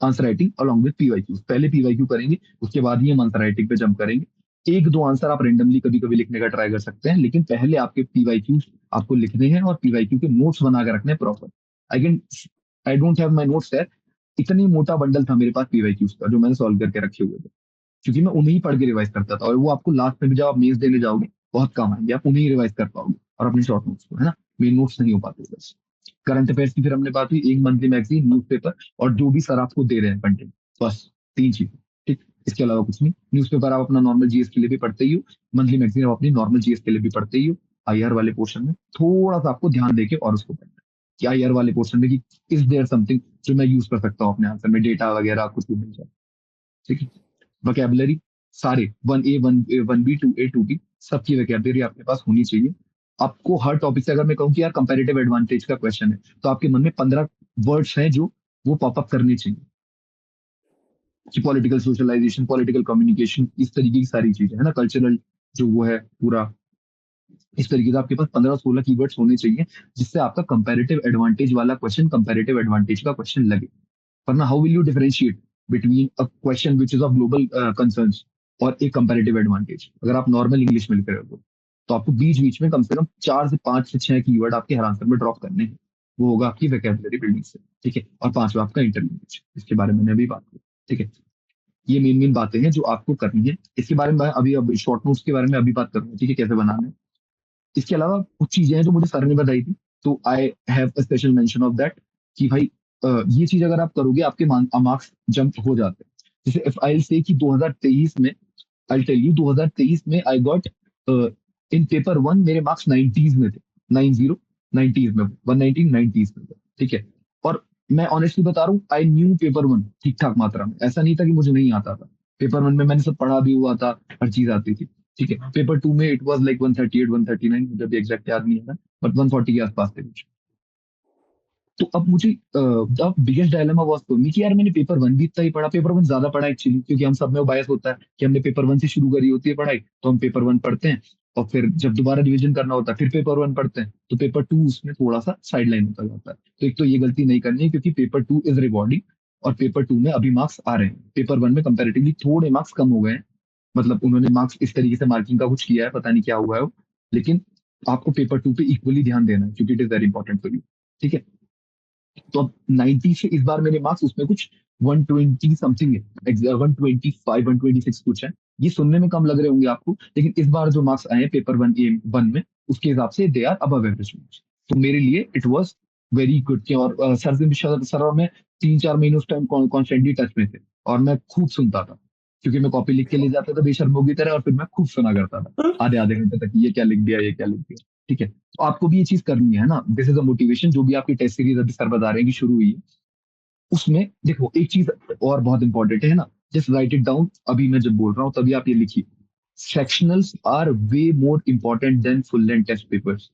answer writing along with PYQ. पहले पीवाईक्यू करेंगे, उसके बाद ही हम आंसर राइटिंग पे जंप करेंगे। एक दो आंसर आप रेंडमली कभी कभी लिखने का ट्राई कर सकते हैं, लेकिन पहले आपके पीवाईक्यू आपको लिखने हैं, और पीवाईक्यू के नोट्स बना के रखने हैं proper. I can I don't have my notes है, इतनी मोटा बंडल था मेरे पास पीवाईक्यूज का जो मैंने सॉल्व करके रखे हुए थे, क्योंकि मैं उन्हें ही पढ़ के रिवाइज करता था, और वो आपको लास्ट में भी जब आप मेंस देने जाओगे बहुत काम आएंगे, आप उन्हें ही रिवाइज कर पाओगे और अपने शॉर्ट नोट्स को, है ना। मेन नोट्स नहीं हो पाते बस। करंट अफेयर्स की फिर हमने बात हुई, एक मंथली मैगजीन, न्यूज़पेपर, और जो भी सर आपको दे रहे हैं कंटेंट, बस 3 चीज। ठीक, इसके अलावा कुछ नहीं। न्यूज़पेपर आप अपना नॉर्मल जीएस के लिए भी पढ़ते ही हो, मंथली मैगजीन आप अपनी नॉर्मल जीएस के लिए भी पढ़ते ही हो। आईआर वाले पोर्शन में थोड़ा सा आपको ध्यान देके और उसको पढ़ना है कि आईआर वाले पोर्शन में कि इज देयर समथिंग जो मैं यूज कर सकता हूँ अपने आंसर में, डेटा वगैरह कुछ भी मिल जाए। ठीक है, वोकेबलरी सारे 1 ए 1 बी 2 ए 2 बी सबकी वोकेबलरी आपके पास होनी चाहिए। आपको हर टॉपिक से, अगर मैं कहूँ कि यार कंपैरेटिव एडवांटेज का क्वेश्चन है, तो आपके मन में 15 वर्ड्स हैं जो वो पॉपअप करने चाहिए, कि पॉलिटिकल सोशलाइजेशन, पॉलिटिकल कम्युनिकेशन, इस तरीके की सारी चीजें, है ना, कल्चरल जो वो है पूरा, इस तरीके से आपके पास 15 16 कीवर्ड्स होने चाहिए, जिससे आपका कंपैरेटिव एडवांटेज वाला क्वेश्चन कंपैरेटिव एडवांटेज का क्वेश्चन लगे। वरना how will you differentiate between a question which is of global concerns और एक कंपैरेटिव एडवांटेज, अगर आप नॉर्मल इंग्लिश में लिख रहे हो तो आपको बीच बीच में कम से कम 4 से 5 से 6 कीवर्ड आपके हर आंसर में ड्रॉप करने हैं। वो होगा आपकी वोकैबुलरी बिल्डिंग से। ठीक है, और पांचवा आपका इंटरलिंक्वेज, इसके बारे में मैंने अभी बात की। ठीक है, ये मेन मेन बातें हैं जो आपको करनी है। इसके बारे में मैं अभी अब शॉर्ट नोट्स के बारे में अभी बात करूंगा, ठीक है, कैसे बनाना है। इसके अलावा कुछ चीजें हैं जो मुझे सर ने बताई थी, तो I have a special mention of that, कि भाई ये चीज अगर आप करोगे आपके मार्क्स जंप हो जाते हैं। जैसे इफ आई से कि 2023 में, आई टेल यू 2023 में आई गॉट इन पेपर 1 मेरे मार्क्स 90s में थे, 90 90s में, 119 90s में थे। ठीक है, और मैं ऑनेस्टली बता रहा हूँ, आई न्यू पेपर 1 ठीक ठाक मात्रा में, ऐसा नहीं था कि मुझे नहीं आता था। पेपर 1 में मैंने सब पढ़ा भी हुआ था, हर चीज आती थी। ठीक है, पेपर 2 में इट वाज लाइक 138 139, मुझे भी एग्जैक्ट याद नहीं है, बट 140 के आसपास थे कुछ। तो अब मुझे अब biggest dilemma was for me कि यार मैंने पेपर 1 भी इतना ही पढ़ा, पेपर 1 ज्यादा पढ़ा एक्चुअली, क्योंकि हम सब में वो बायस होता है कि हमने पेपर 1 से शुरू करी होती है पढ़ाई, तो हम पेपर 1 पढ़ते हैं, और फिर जब दोबारा रिवीजन करना होता है फिर पेपर 1 पढ़ते हैं, तो पेपर 2 उसमें थोड़ा सा साइड लाइन होता जाता है। तो एक तो ये गलती नहीं करनी है, क्योंकि पेपर 2 इज रिवॉर्डिंग, और पेपर 2 में अभी मार्क्स आ रहे हैं, पेपर 1 में कंपेरेटिवली थोड़े मार्क्स कम हो गए हैं, मतलब उन्होंने मार्क्स इस तरीके से मार्किंग का कुछ किया है, पता नहीं क्या हुआ है वो, लेकिन आपको पेपर 2 पे इक्वली ध्यान देना है, क्योंकि it is very important for you. ठीक है, तो अब 90 से इस बार मेरे मार्क्स उसमें कुछ 120 समथिंग है, 125 126 कुछ है। ये सुनने में कम लग रहे होंगे आपको, लेकिन इस बार जो मार्क्स आए हैं पेपर 1 में, उसके हिसाब से they are above average marks. तो मेरे लिए इट वाज वेरी गुड कि, और सर से भी, सर और मैं 3-4 महीने उस टाइम कॉन्स्टेंटली टच में थे, और मैं खूब सुनता था, क्योंकि मैं कॉपी लिख के ले जाता था बेशर्मों की तरह, और फिर मैं खूब सुना करता था आधे आधे घंटे तक, ये क्या लिख दिया, ये क्या लिख दिया। ठीक है, तो आपको भी ये चीज करनी है ना, दिस इज अ मोटिवेशन। जो भी आपकी टेस्ट सीरीज अभी सर बता रहे हैं कि शुरू हुई है, उसमें देखो एक चीज और बहुत इंपॉर्टेंट है ना, जस्ट राइट इट डाउन, अभी मैं जब बोल रहा हूँ तभी आप ये लिखिए, sectionals are way more important than full length test papers.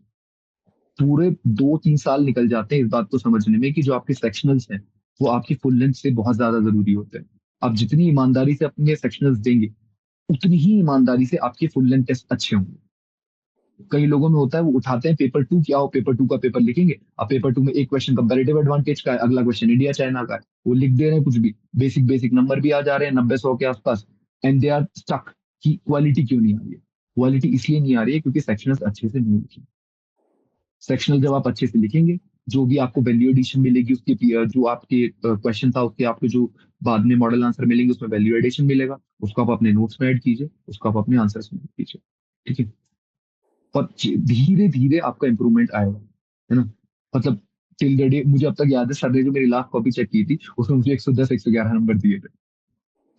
पूरे 2-3 साल निकल जाते हैं इस बात को समझने में कि जो आपके सेक्शनल्स हैं वो आपकी फुल लेंथ से बहुत ज्यादा जरूरी होते हैं। आप जितनी ईमानदारी से अपने सेक्शनल्स देंगे, उतनी ही ईमानदारी से आपके फुल लेंथ टेस्ट अच्छे होंगे। कई लोगों में होता है, वो उठाते हैं पेपर 2 क्या हो, पेपर 2 का पेपर लिखेंगे, अब पेपर 2 में एक क्वेश्चन कंपैरेटिव एडवांटेज का है, अगला क्वेश्चन इंडिया चाइना का है, वो लिख दे रहे हैं कुछ भी, बेसिक बेसिक नंबर भी आ जा रहे हैं 90-100 के आसपास, एंड दे आर स्टक कि क्वालिटी क्यों नहीं आ रही है। क्वालिटी इसलिए नहीं आ रही है क्योंकि सेक्शनल्स अच्छे से नहीं लिखे। सेक्शनल जब आप अच्छे से लिखेंगे, जो भी आपको वैल्यू एडिशन मिलेगी उसके जो आपके क्वेश्चन था उसके आपको जो बाद में मॉडल आंसर मिलेंगे, उसमें वैल्यू एडिशन मिलेगा, उसको आप अपने नोट्स में ऐड कीजिए, उसको आप अपने आंसर्स में ऐड कीजिए। ठीक है, और धीरे धीरे आपका इंप्रूवमेंट आएगा, है ना। मतलब टिल द डे, मुझे अब तक याद है सर ने जो मेरी लास्ट कॉपी चेक की थी, उसमें मुझे 110-111 नंबर दिए थे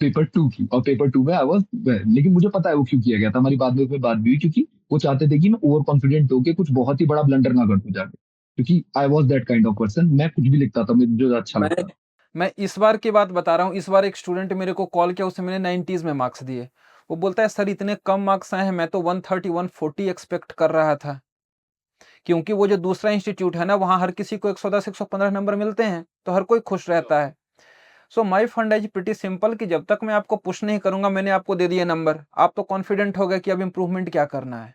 पेपर 2 की, और पेपर 2 में आई वाज, लेकिन मुझे पता है वो क्यों किया गया था, हमारी बाद में उसमें बात भी हुई, क्योंकि वो चाहते थे कि मैं ओवर कॉन्फिडेंट होके कुछ बहुत ही बड़ा ब्लंडर ना कर दूं जाके, क्योंकि I was that kind of person, मैं कुछ भी लिखता था मुझे जो अच्छा मैं लगता था। मैं इस बार की बात बता रहा हूँ। इस बार एक स्टूडेंट मेरे को कॉल किया, उसे मैंने 90s में मार्क्स दिए। वो बोलता है सर इतने कम मार्क्स आए हैं, मैं तो 130 140 एक्सपेक्ट कर रहा था, क्योंकि वो जो दूसरा इंस्टीट्यूट है ना, वहाँ हर किसी को 110 115 नंबर मिलते हैं, तो हर कोई खुश रहता है। सो माय फंडा इज प्रीटी सिंपल कि जब तक मैं आपको पुश नहीं करूंगा, मैंने आपको दे दिए नंबर, आप तो कॉन्फिडेंट हो गए कि अब इंप्रूवमेंट क्या करना है।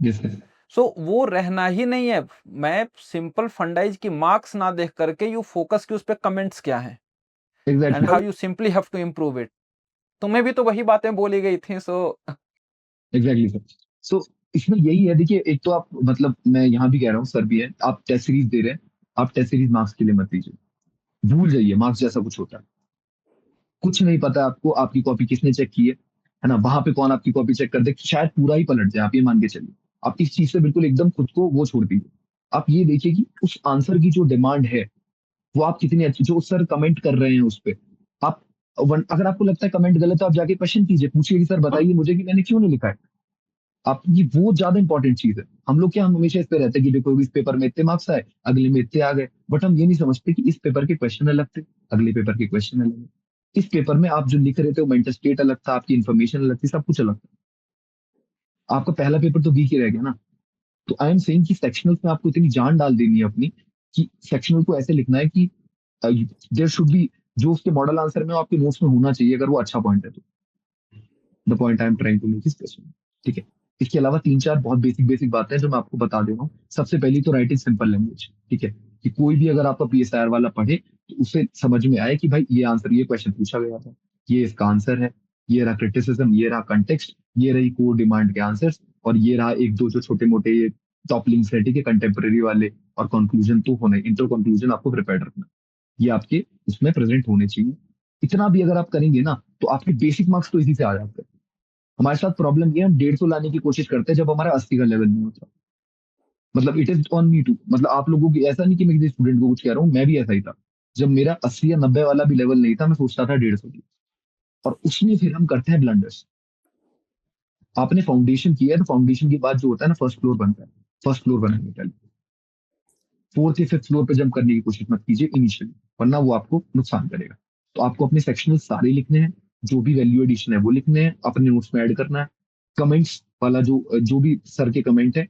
जैसे सो वो रहना ही नहीं है। मैं सिंपल फंडाइज की मार्क्स ना देख करके यू फोकस कि उस पे कमेंट्स क्या हैं and exactly how you simply have to improve it. तुम्हें भी तो वही बातें बोली गई थी। So exactly sir. सो इसमें यही है, देखिए एक तो आप, मतलब मैं यहाँ भी कह रहा हूँ, सर भी है, आप टेस्ट सीरीज दे रहे हैं, आप टेस्ट सीरीज मार्क्स के लिए मत दीजिए, भूल जाइए मार्क्स जैसा कुछ होता है। कुछ नहीं पता आपको आपकी कॉपी किसने चेक की है ना, वहां पे कौन आपकी कॉपी चेक कर दे, शायद पूरा ही पलट जाए, आप ये मान के चलिए। आप इस चीज से बिल्कुल एकदम खुद को वो छोड़ दीजिए। आप ये देखिए कि उस आंसर की जो डिमांड है, वो आप कितनी अच्छी, जो सर कमेंट कर रहे हैं उस पे, आप अगर आपको लगता है कमेंट गलत है, आप जाके क्वेश्चन कीजिए, पूछिए कि सर बताइए मुझे कि मैंने क्यों नहीं लिखा है। आप ये वो ज्यादा इंपॉर्टेंट चीज है। हम लोग क्या, हम हमेशा इस पे रहते हैं कि देखो इस पेपर में इतने मार्क्स आए, अगले में इतने आ गए, बट हम ये नहीं समझते कि इस पेपर के क्वेश्चन अलग थे, अगले पेपर के क्वेश्चन अलग है। इस पेपर में आप जो लिख रहे थे वो मेंटल स्टेट अलग था, आपकी इन्फॉर्मेशन अलग थी, सब कुछ अलग था। आपका पहला पेपर तो वीक ही रह गया ना। तो आई एम सेइंग कि सेक्शनल्स में आपको इतनी जान डाल देनी है अपनी, कि सेक्शनल को ऐसे लिखना है कि देयर शुड बी, जो उसके मॉडल आंसर में आपके नोट्स में होना चाहिए, अगर वो अच्छा पॉइंट है तो। The point I am trying to make is this. ठीक है, इसके अलावा 3-4 बहुत बेसिक बेसिक बातें हैं जो मैं आपको बता दे रहा हूँ। सबसे पहली तो राइट इन सिंपल लैंग्वेज। ठीक है, कि कोई भी अगर आपका पीएसआईआर वाला पढ़े तो उसे समझ में आए कि भाई ये आंसर, ये क्वेश्चन पूछा गया था, ये इसका आंसर है, ये रहा क्रिटिसिज्म, ये रहा कंटेक्स्ट, ये रही कोर डिमांड के आंसर्स, और ये रहा एक दो जो छोटे मोटे ये टॉप लिंक्स है, ठीक है, कंटेम्प्रेरी वाले, और कंक्लूजन तो होना, इंटर कंक्लूजन आपको प्रिपेयर रखना, ये आपके उसमें प्रेजेंट होने चाहिए। इतना भी अगर आप करेंगे ना, तो आपके बेसिक मार्क्स तो इसी से आ जाते हैं। हमारे साथ प्रॉब्लम ये है, हम 150 लाने की कोशिश करते हैं जब हमारा 80 का लेवल नहीं होता। मतलब it is on me to, मतलब आप लोगों की, ऐसा नहीं कि मैं किसी स्टूडेंट को कुछ कह रहा हूँ, मैं भी ऐसा ही था। जब मेरा 80 या 90 वाला भी लेवल नहीं था, मैं सोचता था 150 की, और उसमें फिर हम करते हैं ब्लंडर्स। आपने फाउंडेशन किया है, तो फाउंडेशन के बाद जो होता है ना, फर्स्ट फ्लोर बनता है। फर्स्ट फ्लोर बनाएंगे पहले, फोर्थ या फिफ्थ फ्लोर पे जंप करने की कोशिश मत कीजिए इनिशियली, वरना वो आपको नुकसान करेगा। तो आपको अपने सेक्शनल सारे लिखने हैं, जो भी वैल्यू एडिशन है वो लिखने हैं, अपने नोट्स में ऐड करना है। कमेंट्स वाला जो जो भी सर के कमेंट है,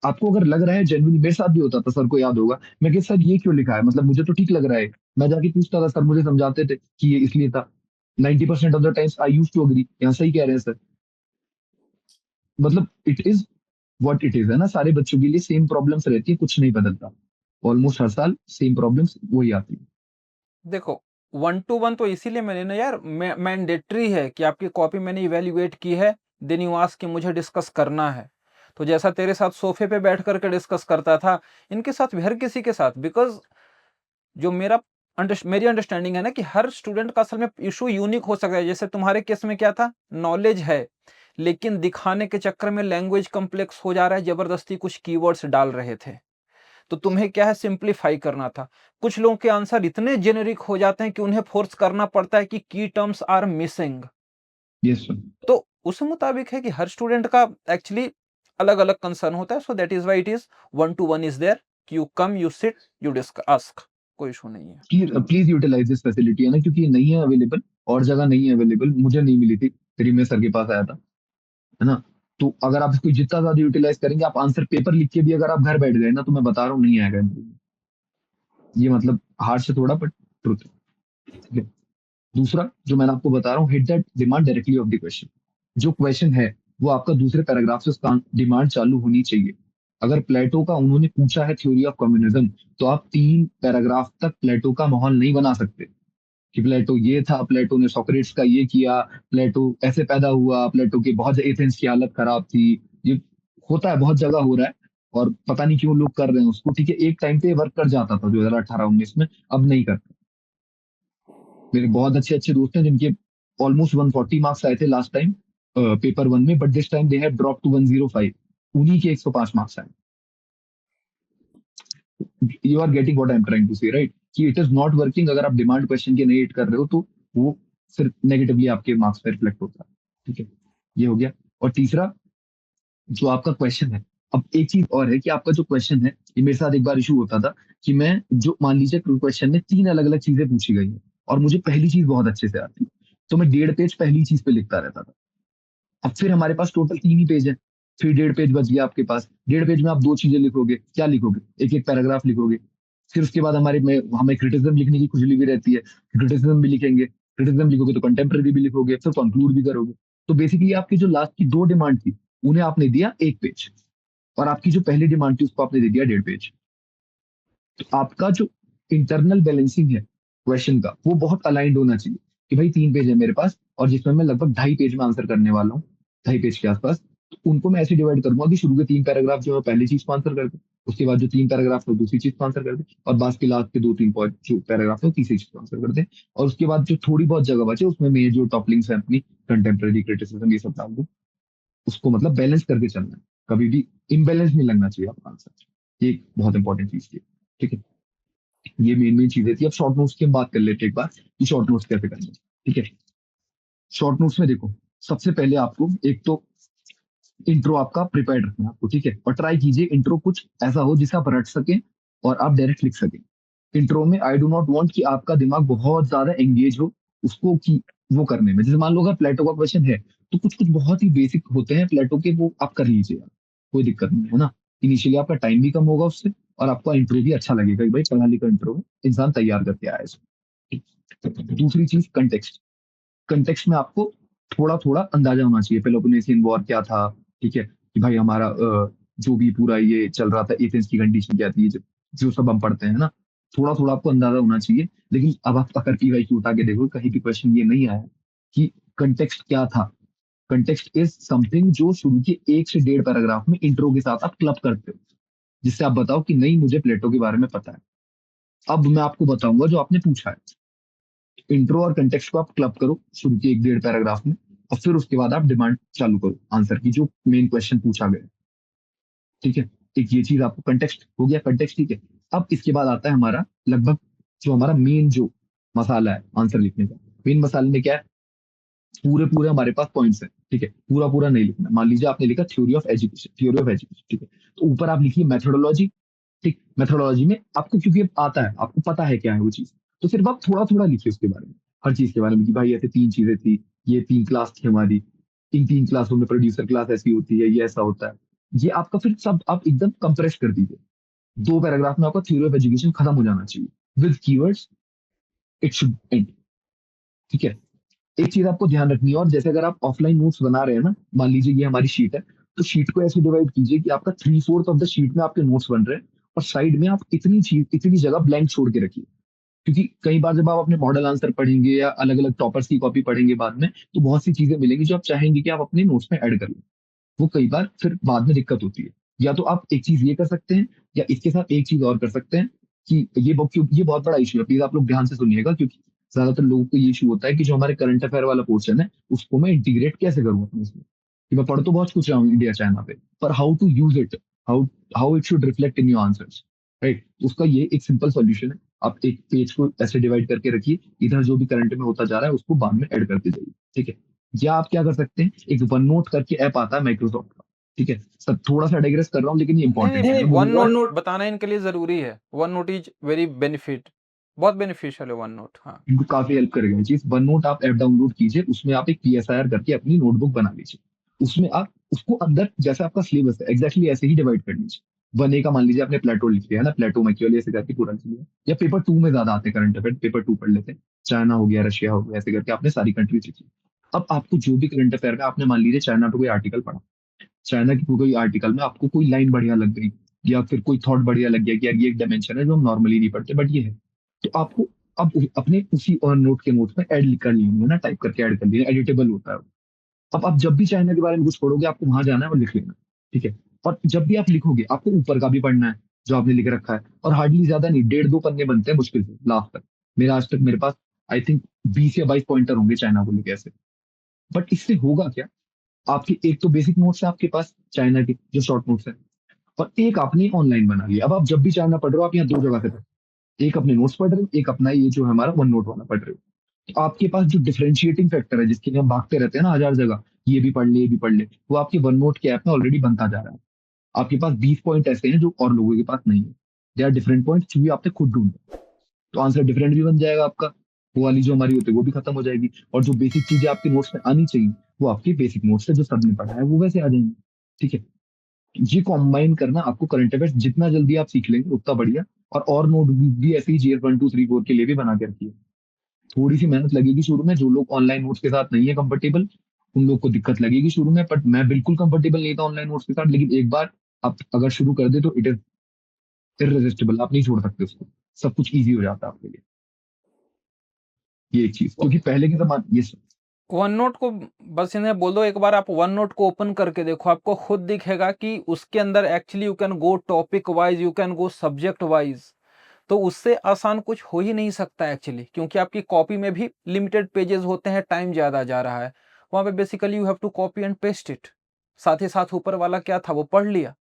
आपको अगर लग रहा है जेन्युइन, मेरे साथ भी होता था, सर को याद होगा, मैं कि सर ये क्यों लिखा है, मतलब मुझे तो ठीक लग रहा है, मैं जाके पूछता था, सर मुझे समझाते थे कि ये इसलिए था। 90% of the times I use to agree, यहाँ सही कह रहे हैं सर। मतलब it is what it is, है ना, सारे बच्चों के लिए सेम प्रॉब्लम्स रहती है, कुछ नहीं बदलता, ऑलमोस्ट हर साल सेम प्रॉब्लम्स वही आती है। देखो, 1 to 1 तो इसीलिए मैंने ना यार, मैंडेटरी है कि आपकी कॉपी मैंने इवेल्युएट की है, देन यू आस्क कि मुझे डिस्कस करना है। तो जैसा तेरे साथ सोफे पे बैठ करके डिस्कस करता था, इनके साथ भी, हर किसी के साथ, बिकॉज जो मेरा मेरी अंडरस्टैंडिंग है ना कि हर स्टूडेंट का असल में इशू यूनिक हो सकता है। जैसे तुम्हारे केस में क्या था, नॉलेज है लेकिन दिखाने के चक्कर में लैंग्वेज कॉम्प्लेक्स हो जा रहा है, जबरदस्ती कुछ कीवर्ड्स डाल रहे थे, तो तुम्हें क्या है सिंप्लीफाई करना था। कुछ लोगों के आंसर इतने जेनेरिक हो जाते हैं कि उन्हें फोर्स करना पड़ता है कि की terms are missing. Yes sir. तो उस मुताबिक है कि हर स्टूडेंट का एक्चुअली अलग अलग कंसर्न होता है। So that is why it is 1 to 1 is there, you come, you sit, you discuss, ask, कोई इशू नहीं है। प्लीज यूटिलाइज दिस फैसिलिटी, है ना, क्योंकि ये नहीं है अवेलेबल, और जगह नहीं है अवेलेबल, मुझे नहीं मिली थी, फिर मैं सर के पास आया था, है ना। तो अगर आप इसको जितना ज्यादा यूटिलाइज करेंगे, आप आंसर पेपर लिख के भी अगर आप घर बैठ गए ना, तो मैं बता रहा हूँ नहीं आएगा interview में। ये मतलब हार्ड से थोड़ा, बट ट्रुथ है। दूसरा जो मैंने आपको बता रहा हूँ, hit that demand directly of the question. जो क्वेश्चन है वो आपका दूसरे पैराग्राफ से उसका डिमांड चालू होनी चाहिए। अगर प्लेटो का उन्होंने पूछा है थ्योरी ऑफ कम्युनिज्म, तो आप 3 पैराग्राफ तक प्लेटो का माहौल नहीं बना सकते कि प्लेटो ये था, प्लेटो ने सोक्रेट्स का ये किया, प्लेटो ऐसे पैदा हुआ, प्लेटो के बहुत एथेंस की हालत खराब थी। ये होता है, बहुत जगह हो रहा है, और पता नहीं क्यों लोग कर रहे हैं उसको। ठीक है, एक टाइम पे वर्क कर जाता था 2018-19 में, अब नहीं करता। मेरे बहुत अच्छे अच्छे दोस्त हैं जिनके ऑलमोस्ट 140 मार्क्स आए थे लास्ट टाइम पेपर 1 में, but this time they have drop to 105। उन्हीं के 105 मार्क्स आए। You are getting what I am trying to say, right, कि इट इज नॉट वर्किंग। अगर आप डिमांड क्वेश्चन के नहीं हिट कर रहे हो, तो वो फिर नेगेटिवली आपके मार्क्स पे रिफ्लेक्ट होता है। ठीक है, ये हो गया। और तीसरा, जो आपका क्वेश्चन है, अब एक चीज और है कि आपका जो क्वेश्चन है, ये मेरे साथ एक बार इशू होता था कि मैं जो मान लीजिए क्वेश्चन में 3 अलग अलग चीजें पूछी गई हैं, और मुझे पहली चीज बहुत अच्छे से आती, तो मैं 1.5 पेज पहली चीज पे लिखता रहता था। अब फिर हमारे पास टोटल 3 ही पेज है, फिर 1.5 पेज बच गया आपके पास। 1.5 पेज में आप 2 चीजें लिखोगे, क्या लिखोगे, एक एक पैराग्राफ लिखोगे। फिर उसके बाद हमारे में हमें क्रिटिसिज्म लिखने की खुजली भी रहती है, क्रिटिसिज्म भी लिखेंगे, क्रिटिसिज्म लिखोगे तो कंटेम्प्रेरी भी लिखोगे, फिर कंक्लूड भी करोगे। तो बेसिकली आपकी जो लास्ट की 2 डिमांड थी, उन्हें आपने दिया 1 पेज, और आपकी जो पहली डिमांड थी उसको आपने दे दिया 1.5 पेज। तो आपका जो इंटरनल बैलेंसिंग है क्वेश्चन का, वो बहुत अलाइंड होना चाहिए कि भाई 3 पेज है मेरे पास, और जिसमें मैं लगभग 2.5 पेज में आंसर करने वाला हूँ, 2.5 पेज के आसपास। तो उनको मैं ऐसे डिवाइड करूंगा कि शुरू के 3 पैराग्राफ जो है पहली चीज को आंसर कर दे, उसके बाद जो 3 पैराग्राफ है दूसरी चीज को आंसर कर दे, और बाकी के लास्ट के 2-3 पॉइंट जो पैराग्राफ है तीसरी चीज को आंसर कर दे। और उसके बाद जो थोड़ी बहुत जगह बचे, उसमें मैं जो टॉपलिंग्स है अपनी, कंटेम्प्रेरी, क्रिटिसिज्म, ये सब डाल दूं। उसको मतलब बैलेंस करके चलना है, कभी भी इम्बैलेंस नहीं लगना चाहिए आपका आंसर। ये एक बहुत इंपॉर्टेंट चीज थी। ठीक है, ये मेन मेन चीजें थी। अब शॉर्ट नोट्स की हम बात कर लेते हैं एक बार, कि शॉर्ट नोट्स कैसे करना है। ठीक है, शॉर्ट नोट्स में देखो, सबसे पहले आपको एक तो इंट्रो आपका प्रिपेयर्ड रखना है आपको। ठीक है, और ट्राई कीजिए इंट्रो कुछ ऐसा हो जिसे आप रट सकें और आप डायरेक्ट लिख सकें। इंट्रो में आई डू नॉट वांट कि आपका दिमाग बहुत ज्यादा एंगेज हो उसको की वो करने में। जैसे मान लो अगर प्लेटो का क्वेश्चन है, तो कुछ कुछ बहुत ही बेसिक होते हैं प्लेटो के, वो आप कर लीजिए, कोई दिक्कत नहीं है ना। इनिशियली आपका टाइम भी कम होगा उससे, और आपका इंट्रो भी अच्छा लगेगा कि भाई पढ़ा लिखा इंट्रो इंसान तैयार करके आया है इसको। दूसरी चीज, कंटेक्स्ट। कंटेक्स्ट में आपको थोड़ा थोड़ा अंदाजा होना चाहिए, पेलोपोनेसियन वॉर क्या था। ठीक है, कि भाई हमारा जो भी पूरा ये चल रहा था, एथेंस की कंडीशन क्या थी, जो सब हम पढ़ते हैं ना, थोड़ा थोड़ा आपको अंदाजा होना चाहिए। लेकिन अब आप अगर पीवाईक्यू की उठा के देखो, कहीं भी क्वेश्चन ये नहीं आया कि कंटेक्स्ट क्या था। कंटेक्स्ट इज समथिंग जो शुरू के 1 से 1.5 पैराग्राफ में इंट्रो के साथ आप क्लब करते हो, जिससे आप बताओ कि नहीं मुझे प्लेटो के बारे में पता है। अब मैं आपको बताऊंगा जो आपने पूछा है। इंट्रो और कंटेक्स्ट को आप क्लब करो शुरू के 1-1.5 पैराग्राफ में, और फिर उसके बाद आप डिमांड चालू करो आंसर की, जो मेन क्वेश्चन पूछा गया। ठीक है, एक ये चीज आपको कंटेक्स्ट हो गया, कंटेक्स्ट। ठीक है, अब इसके बाद आता है हमारा लगभग जो हमारा मेन जो मसाला है आंसर लिखने का। मेन मसाले में क्या है, पूरे पूरे हमारे पास पॉइंट्स है। ठीक है, पूरा पूरा नहीं लिखना। मान लीजिए आपने लिखा theory of education, theory of education. ठीक है, तो ऊपर आप लिखिए मेथोडोलॉजी। ठीक, मेथोडोलॉजी में आपको क्योंकि अब आता है, आपको पता है क्या है वो चीज, तो फिर आप थोड़ा थोड़ा लिखिए उसके बारे में, हर चीज के बारे में, कि भाई ऐसे 3 चीजें थी, ये 3 क्लास थी हमारी, इन 3 क्लासों में प्रोड्यूसर क्लास ऐसी होती है, ये ऐसा होता है। ये आपका फिर सब आप एकदम कंप्रेस कर दीजिए। 2 पैराग्राफ में आपका थ्योरी ऑफ एजुकेशन खत्म हो जाना चाहिए with keywords, it should and. ठीक है, एक चीज आपको ध्यान रखनी है, और जैसे अगर आप ऑफलाइन नोट्स बना रहे हैं ना, मान लीजिए ये हमारी शीट है, तो शीट को ऐसे डिवाइड कीजिए कि आपका 3/4 ऑफ द शीट में आपके नोट्स बन रहे हैं, और साइड में आप इतनी चीज, इतनी जगह ब्लैंक छोड़ के रखिए। क्योंकि कई बार जब आप अपने मॉडल आंसर पढ़ेंगे या अलग अलग टॉपर्स की कॉपी पढ़ेंगे बाद में, तो बहुत सी चीजें मिलेंगी जो आप चाहेंगे कि आप अपने नोट्स में ऐड कर लें। वो कई बार फिर बाद में दिक्कत होती है। या तो आप एक चीज ये कर सकते हैं, या इसके साथ एक चीज और कर सकते हैं, कि ये बहुत बड़ा इशू है, प्लीज आप लोग ध्यान से सुनिएगा, क्योंकि ज्यादातर लोगों को ये इशू होता है कि जो हमारे करंट अफेयर वाला पोर्शन है उसको मैं इंटीग्रेट कैसे करूँ अपने इसमें, कि मैं पढ़ तो बहुत कुछ रहा हूँ इंडिया चाइना पे, पर how to use it, how how it should reflect in your answers, right. उसका ये एक सिंपल सॉल्यूशन है, आप एक पेज को ऐसे डिवाइड करके रखिए, इधर जो भी करंट में होता जा रहा है उसको बाद में ऐड करते जाइए, ठीक है। या आप क्या कर सकते हैं, एक वन नोट करके ऐप आता है माइक्रोसॉफ्ट का, ठीक है। सब थोड़ा सा डाइग्रेस कर रहा हूँ लेकिन ये नहीं इंपॉर्टेंट है, नहीं, मैं वन बोलूंगा। नोट बताना इनके लिए जरूरी है। One note is very benefit, बहुत बेनिफिशियल है वन नोट। हाँ इनको काफी हेल्प करेगा ये चीज। वन नोट आप ऐप डाउनलोड कीजिए, उसमें आप एक पीएसआईआर करके अपनी नोटबुक बना लीजिए, उसमें आप उसको अंदर जैसे आपका सिलेबस है एग्जैक्टली ऐसे ही डिवाइड कर लीजिए। वन ए का मान लीजिए आपने प्लेटो लिख लिया है ना, प्लेटो मैकियावेली ऐसे करके पूरा लिख लिया, या पेपर टू में ज्यादा आते हैं करंट अफेयर, पेपर टू पढ़ लेते हैं, चाइना हो गया, रशिया हो गया, ऐसे करके आपने सारी कंट्रीज लिखी। अब आपको जो भी करंट अफेयर में आपने मान लीजिए चाइना पे कोई आर्टिकल पढ़ा, चाइना की कोई आर्टिकल में आपको कोई लाइन बढ़िया लग गई, या फिर कोई थॉट बढ़िया लग गया कि यार ये एक डायमेंशन है जो हम नॉर्मली नहीं पढ़ते बट ये है, तो आपको अब अपने उसी और नोट के नोट में ऐड कर लेंगे ना, टाइप करके ऐड कर लेना, एडिटेबल होता है वो। अब आप जब भी चाइना के बारे में कुछ पढ़ोगे आपको वहां जाना है और लिख लेना, ठीक है। और जब भी आप लिखोगे आपको ऊपर का भी पढ़ना है जो आपने लिख रखा है, और हार्डली ज्यादा नहीं, 1.5-2 पन्ने बनते हैं मुश्किल से लास्ट तक। मेरा आज तक मेरे पास आई थिंक 20 या 22 पॉइंटर होंगे चाइना को लेके ऐसे। बट इससे होगा क्या, आपके एक तो बेसिक नोट्स है आपके पास चाइना के जो शॉर्ट नोट्स है, और एक आपने ऑनलाइन बना लिया। अब आप जब भी चाइना पढ़ रहे हो आप यहाँ दो जगह से पढ़ो, एक अपने नोट्स पढ़ रहे हो, एक अपना ये जो है हमारा वन नोट वाला पढ़ रहे हो। तो आपके पास जो डिफरेंशिएटिंग फैक्टर है जिसके लिए हम भागते रहते हैं ना हजार जगह, ये भी पढ़ ले ये भी पढ़ ले, वो आपके वन नोट के ऐप में ऑलरेडी बनता जा रहा है। आपके पास 20 पॉइंट ऐसे हैं जो और लोगों के पास नहीं है, दे आर डिफरेंट पॉइंट जो भी आपने खुद ढूंढे, तो आंसर डिफरेंट भी बन जाएगा आपका, वो वाली जो हमारी होती है वो भी खत्म हो जाएगी, और जो बेसिक चीजें आपके नोट्स में आनी चाहिए वो आपके बेसिक नोट्स से जो सबने पढ़ा है वो वैसे आ जाएंगे, ठीक है। ये कॉम्बाइन करना आपको करंट अफेयर्स जितना जल्दी आप सीख लेंगे उतना बढ़िया। और नोट भी ऐसे ही जीएस 1 2 3 4 के लिए भी बना के रखिए। थोड़ी सी मेहनत लगेगी शुरू में, जो लोग ऑनलाइन नोट्स के साथ नहीं है कंफर्टेबल उन लोग को दिक्कत लगेगी शुरू में, बट मैं बिल्कुल कंफर्टेबल नहीं था ऑनलाइन नोट्स के साथ, लेकिन एक बार आप अगर शुरू कर दे तो इट इज इररेजिस्टिबल, आप नहीं छोड़ सकते उसको, सब कुछ ईजी हो जाता है आपके लिए। ये एक चीज, क्योंकि पहले के जमाने ये वन नोट को बस इन्हें बोल दो, एक बार आप वन नोट को ओपन करके देखो, आपको खुद दिखेगा कि उसके अंदर actually you can go topic wise, you can go subject wise. तो उससे आसान कुछ हो ही नहीं सकता एक्चुअली, क्योंकि आपकी कॉपी में भी लिमिटेड पेजेस होते हैं, टाइम ज़्यादा जा रहा है। वहाँ पे basically you have to copy and paste it, साथ ही साथ ऊपर वाला क्या था वो पढ़ लिया।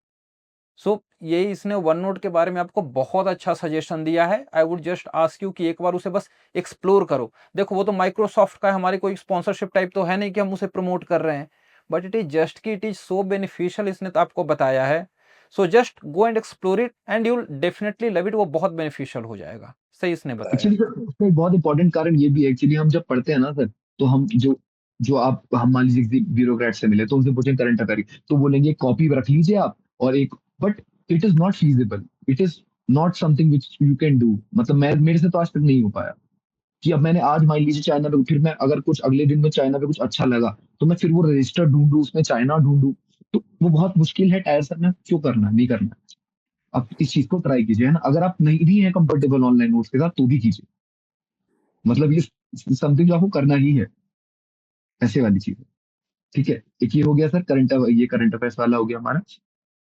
सो यही इसने वन नोट के बारे में आपको बहुत अच्छा सजेशन दिया है। I would just ask you कि एक बार उसे बस एक्सप्लोर करो। देखो वो तो माइक्रोसॉफ्ट का है, हमारी कोई स्पॉन्सरशिप टाइप तो है नहीं कि हम उसे प्रमोट कर रहे हैं, बट इट इज जस्ट कि इट इज सो बेनिफिशियल, इसने तो आपको बताया है। So just go and explore it and you will definitely love it, वो बहुत बेनिफिशियल हो जाएगा। सही इसने बताया एक्चुअली है। सर उसका एक बहुत इंपॉर्टेंट कारण ये भी है, एक्चुअली हम जब पढ़ते हैं ना सर, तो हम जो जो आप हम मान लीजिए किसी ब्यूरोक्रेट से मिले तो उनसे पूछें करंट अफेयर, तो बोलेंगे कॉपी रख लीजिए आप और एक, but it is not feasible, it is not something which you can do. मतलब मैं मेरे से तो आज तक नहीं हो पाया कि अब मैंने आज मान लीजिए चाइना पे, फिर मैं अगर कुछ अगले दिन में चाइना पे कुछ अच्छा लगा तो मैं फिर वो रजिस्टर ढूंढूं उसमें चाइना ढूंढूं, तो वो बहुत मुश्किल है। टायर सर में क्यों करना, नहीं करना। आप इस चीज को ट्राई कीजिए, है ना, अगर आप नहीं भी है कंफर्टेबल ऑनलाइन नोट्स के साथ तो भी कीजिए, मतलब ये समथिंग जो आपको करना ही है, ऐसे वाली चीज है, ठीक है। एक ये हो गया सर ये करंट अफेयर्स वाला हो गया हमारा,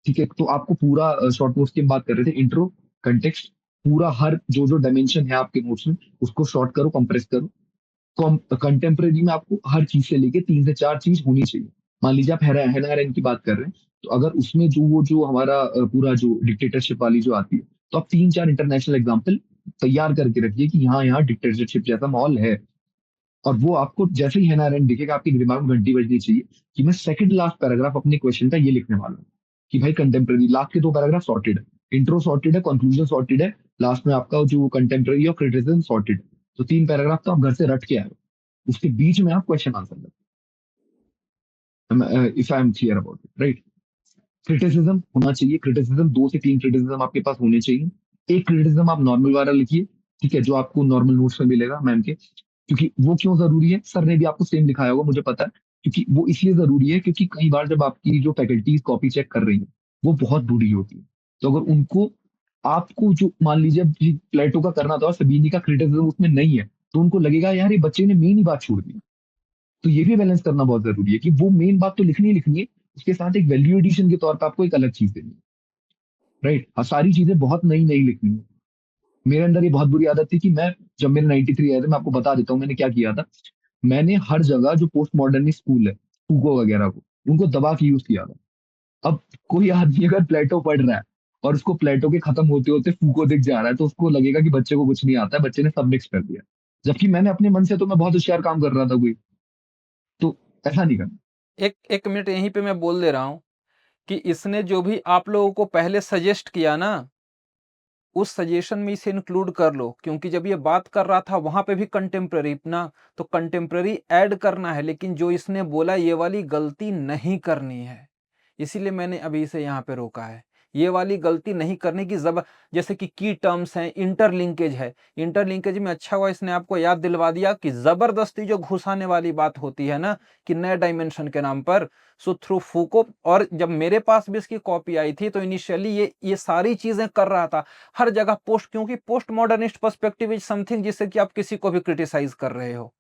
ठीक है। तो आपको पूरा शॉर्ट नोट्स की हम बात कर रहे थे, इंट्रो, कंटेक्स्ट, पूरा हर जो जो डायमेंशन है आपके नोट्स में उसको शॉर्ट करो, कंप्रेस करो। कंटेम्प्रेरी में आपको हर चीज से लेके 3 से 4 चीज होनी चाहिए। मान लीजिए आप हेना की बात कर रहे हैं, तो अगर उसमें जो वो जो हमारा पूरा जो डिक्टेटरशिप वाली जो आती है, तो आप 3 4 इंटरनेशनल एग्जाम्पल तैयार करके रखिए कि हाँ यहाँ डिक्टेटरशिप जैसा माहौल है। और वो आपको जैसे ही हेना आरेंट दिखेगा आपके दिमाग में घंटी बजनी चाहिए कि मैं सेकंड लास्ट पैराग्राफ अपने क्वेश्चन का ये लिखने वाला हूँ, कि भाई कंटेम्प्रेरी लास्ट के 2 पैराग्राफ सॉर्टेड है, इंट्रो सॉर्टेड है, कंक्लूजन सॉर्टेड है, लास्ट में आपका जो कंटेम्प्रेरी और क्रिटिसिज्म सॉर्टेड है। तो 3 पैराग्राफ तो आप घर से रट के आए हो, उसके बीच में आप क्वेश्चन आंसर दो, if I M clear about it, right. Criticism होना चाहिए, क्रिटिसिज्म 2 से 3 क्रिटिसिज्म आपके पास होने चाहिए। एक क्रिटिसिज्म आप नॉर्मल वाला लिखिए, ठीक है, जो आपको नॉर्मल नोट्स में मिलेगा मैम के, क्योंकि वो क्यों जरूरी है, सर ने भी आपको सेम दिखाया होगा मुझे पता है, क्योंकि वो इसलिए जरूरी है क्योंकि कई बार जब आपकी जो फैकल्टीज कॉपी चेक कर रही है वो बहुत बूढ़ी होती है, तो अगर उनको आपको जो मान लीजिए प्लेटो का करना था और सबीनी का क्रिटिसिज्म उसमें नहीं है, तो उनको लगेगा यार ये बच्चे ने मेन ही बात छोड़ दी। तो ये भी बैलेंस करना बहुत जरूरी है कि वो मेन बात तो लिखनी ही लिखनी है, उसके साथ एक वैल्यू एडिशन के तौर पर आपको एक अलग चीज देनी है, राइट। और सारी चीजें बहुत नई नई लिखनी है, मेरे अंदर ये बहुत बुरी आदत थी कि मैं, जब मेरे 93 आए थे, मैं आपको बता देता हूँ मैंने क्या किया था। मैंने हर जगह जो पोस्ट मॉडर्निस्ट स्कूल है, फूको वगैरह को, उनको दबा के यूज किया था। अब कोई आदमी अगर प्लेटो पढ़ रहा है और उसको प्लेटो के खत्म होते होते फूको दिख जा रहा है, तो उसको लगेगा कि बच्चे को कुछ नहीं आता है, बच्चे ने सब मिक्स कर दिया। जबकि मैंने अपने मन से तो मैं बहुत होशियार काम कर रहा था कोई। तो ऐसा नहीं करना। एक एक मिनट यहीं पे मैं बोल दे रहा हूँ कि इसने जो भी आप लोगों को पहले सजेस्ट किया ना, उस सजेशन में इसे इंक्लूड कर लो, क्योंकि जब ये बात कर रहा था वहां पे भी कंटेम्प्रेरी ना, तो कंटेम्प्रेरी ऐड करना है, लेकिन जो इसने बोला ये वाली गलती नहीं करनी है, इसीलिए मैंने अभी इसे यहाँ पे रोका है। ये वाली गलती नहीं करने की जैसे कि की टर्म्स हैं, इंटरलिंकेज है, इंटरलिंकेज में अच्छा हुआ इसने आपको याद दिलवा दिया कि जबरदस्ती जो घुसाने वाली बात होती है ना, कि नए डायमेंशन के नाम पर, सो थ्रू फूको। और जब मेरे पास भी इसकी कॉपी आई थी तो इनिशियली ये सारी चीजें कर रहा था हर जगह पोस्ट, क्योंकि post modernist perspective is something जिससे कि आप किसी को भी क्रिटिसाइज कर रहे हो,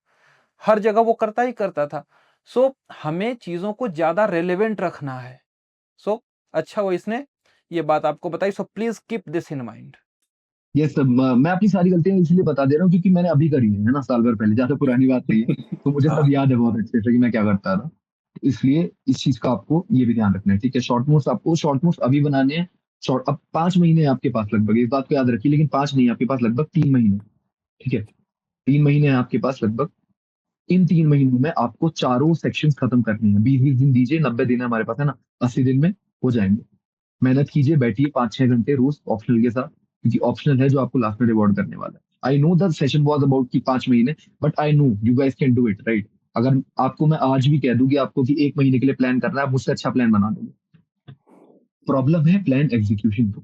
हर जगह वो करता ही करता था। सो हमें चीजों को ज्यादा रेलेवेंट रखना है। सो अच्छा वो इसने ये बात आपको बताई, so please keep this in mind. ये सब मैं अपनी सारी गलतियां इसलिए बता दे रहा हूँ क्योंकि मैंने अभी करी है ना, साल भर पहले, ज्यादा पुरानी बात नहीं है। तो मुझे सब याद है बहुत अच्छे से कि मैं क्या करता था। तो इसलिए इस चीज का आपको ये भी ध्यान रखना है, ठीक है। शॉर्ट नोट्स आपको शॉर्ट नोट्स अभी बनाने हैं। शॉर्ट अब 5 महीने हैं आपके पास लगभग, इस बात को याद रखिए, लेकिन 5 नहीं, आपके पास लगभग 3 महीने, ठीक है। 3 महीने हैं आपके पास लगभग। इन 3 महीनों में आपको चारों सेक्शंस खत्म करने हैं। 20-20 दिन दीजिए, 90 दिन है हमारे पास, है ना, 80 दिन में हो जाएंगे। मेहनत कीजिए, बैठिए 5-6 घंटे रोज ऑप्शनल के साथ, क्योंकि ऑप्शनल है जो आपको लास्ट में रिवॉर्ड करने वाला है। I know the session was about की 5 महीने, but I know you guys can do it, right. अगर आपको मैं आज भी कह दूं कि आपको कि 1 महीने के लिए प्लान करना है, आप मुझसे अच्छा प्लान बना दोगे। प्रॉब्लम है प्लान एग्जीक्यूशन को,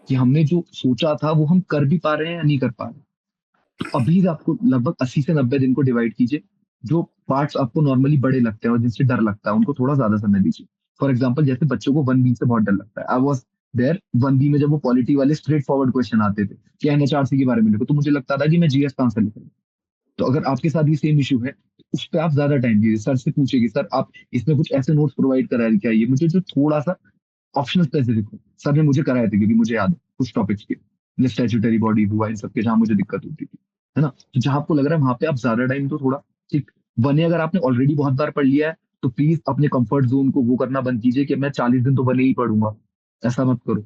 कि हमने जो सोचा था वो हम कर भी पा रहे हैं या नहीं कर पा रहे। तो अभी आपको लगभग 80 से 90 दिन को डिवाइड कीजिए। जो पार्ट्स आपको नॉर्मली बड़े लगते हैं और जिनसे डर लगता है, उनको थोड़ा ज्यादा समय दीजिए। फॉर एग्जाम्पल, जैसे बच्चों को 1B से बहुत डर लगता है। आई वॉज देयर 1B में, जब वो पॉलिटी वाले स्ट्रेट फॉरवर्ड क्वेश्चन आते थे कि NHRC के बारे में लिखो, तो मुझे लगता था कि मैं GS का आंसर लिखूंगा। तो अगर आपके साथ ये सेम इशू है, तो उस पर आप ज्यादा टाइम दीजिए। सर से पूछिए सर आप इसमें कुछ ऐसे नोट्स प्रोवाइड करा क्या, ये मुझे जो थोड़ा सा ऑप्शनल स्पेसिफिक हो। सर ने मुझे कराए थे, क्योंकि मुझे याद है कुछ टॉपिक्स के, स्टैट्यूटरी बॉडी हुआ, इन सबके जहाँ मुझे दिक्कत होती थी, है ना। तो जहां आपको लग रहा है वहां पे आप ज्यादा टाइम तो थोड़ा, ठीक। बने अगर आपने ऑलरेडी बहुत बार पढ़ लिया है, तो प्लीज अपने कंफर्ट जोन को वो करना बंद कीजिए कि मैं 40 दिन तो बने ही पढ़ूंगा। ऐसा मत करो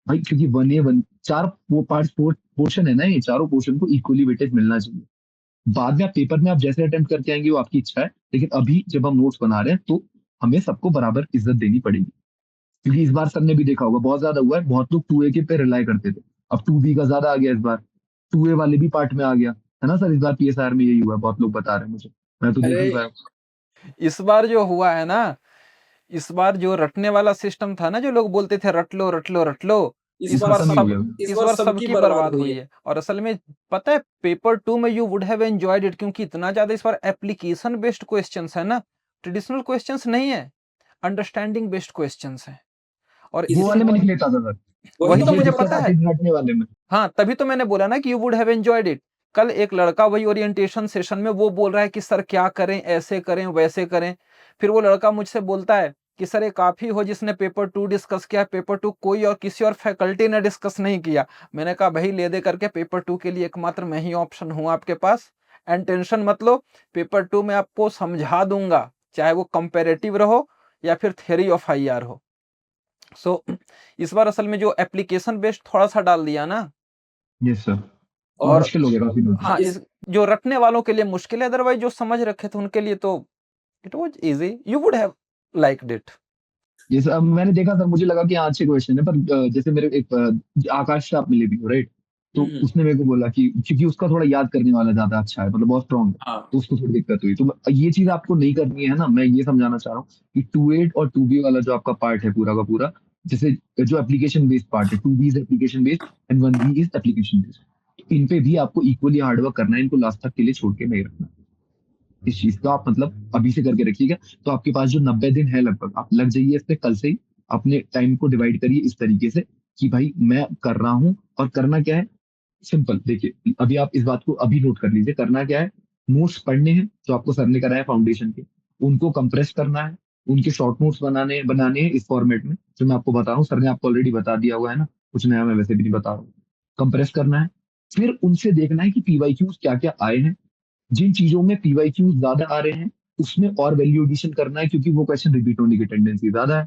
भाई, क्योंकि बने वन चार वो पार्ट पोर्शन है ना, ये चारों पोर्शन को इक्वली वेटेज मिलना चाहिए। बाद में आप पेपर में आप जैसे अटेम्प्ट करके आएंगे वो आपकी इच्छा है, लेकिन अभी जब हम नोट्स बना रहे हैं तो हमें सबको बराबर इज्जत देनी पड़ेगी। क्योंकि इस बार सर ने भी देखा होगा बहुत ज्यादा हुआ है, बहुत लोग 2A के पे रिलाई करते थे, अब 2B का ज्यादा आ गया इस बार, 2A वाले भी पार्ट में आ गया, है ना सर। इस बार PSR में यही हुआ है, बहुत लोग बता रहे हैं मुझे, मैं तो देख अरे नहीं पाया। इस बार जो हुआ है ना, इस बार जो रटने वाला सिस्टम था ना, जो लोग बोलते थे रट लो रट लो रट लो, इस इस बार बार खत्म ही हो सब गया। इस इस बार बार सबकी सबकी बर्बाद बर्बाद हुई हुई है। है। और असल में पता है, पेपर 2 में you would have enjoyed it, क्योंकि इतना ज्यादा इस बार एप्लीकेशन बेस्ड क्वेश्चंस है ना, ट्रेडिशनल क्वेश्चंस नहीं है, अंडरस्टैंडिंग बेस्ड क्वेश्चंस हैं। और वो इसी वाले में इसी लिख लेता था सर, वही वही तो तो मुझे मुझे दिक्कत पता आती है। थी रटने वाले में। हाँ, तभी तो मैंने बोला ना कि you would have enjoyed it. कल एक लड़का वही ओरिएंटेशन सेशन में वो बोल रहा है कि सर क्या करें, ऐसे करें वैसे करें। फिर वो लड़का मुझसे बोलता है कि सर एक आप ही हो जिसने पेपर 2 डिस्कस किया, पेपर 2 कोई और किसी और फैकल्टी ने डिस्कस नहीं किया। मैंने कहा भाई ले दे करके, पेपर 2 के लिए एकमात्र मैं ही ऑप्शन हूं आपके पास, एंड टेंशन मत लो, पेपर 2 में आपको समझा दूंगा, चाहे वो कंपेरेटिव रहो या फिर थ्योरी ऑफ IR हो। सो इस बार असल में जो एप्लीकेशन बेस्ड थोड़ा सा डाल दिया ना, यस सर, और और मुश्किल हो गया काफी नोट्स। हाँ, इस जो रटने वालों के लिए मुश्किल है, अदरवाइज जो समझ रखे थे उनके लिए तो it was easy, you would have liked it. ये सर, अब मैंने देखा सर, मुझे लगा कि हाँ अच्छे क्वेश्चन है, पर जैसे मेरे एक आकाश से आप मिले भी हो, राइट। तो उसने मेरे को बोला कि क्योंकि उसका थोड़ा याद करने वाला ज्यादा अच्छा है, मतलब बहुत स्ट्रांग है, हाँ तो उसको थोड़ी दिक्कत हुई। तो ये चीज आपको नहीं करनी है ना, मैं ये समझाना चाह रहा हूँ कि 2A और 2B वाला जो आपका पार्ट है पूरा का पूरा, जैसे जो एप्लीकेशन बेस्ड पार्ट है, 2B is application based and 1B is application based, इन पे भी आपको इक्वली हार्डवर्क करना है, इनको लास्ट तक के लिए छोड़ के नहीं रखना। इस चीज का आप मतलब अभी से करके रखिएगा। तो आपके पास जो 90 दिन है लगभग, आप लग जाइए इस पे कल से ही। अपने टाइम को डिवाइड करिए इस तरीके से कि भाई मैं कर रहा हूँ, और करना क्या है, सिंपल देखिए, अभी आप इस बात को अभी नोट कर लीजिए। करना क्या है, नोट्स पढ़ने हैं जो आपको सर ने कराया फाउंडेशन के, उनको कंप्रेस करना है, उनके शॉर्ट नोट्स बनाने बनाने हैं इस फॉर्मेट में जो मैं आपको बता रहा हूँ। सर ने आपको ऑलरेडी बता दिया हुआ है ना, कुछ नया मैं वैसे भी नहीं बता रहा हूँ। कंप्रेस करना है, फिर उनसे देखना है कि पीवाईक्यूज क्या क्या आए हैं, जिन चीजों में पीवाईक्यूज ज्यादा आ रहे हैं उसमें और वैल्यू एडिशन करना है, क्योंकि वो क्वेश्चन रिपीट होने की टेंडेंसी ज्यादा है।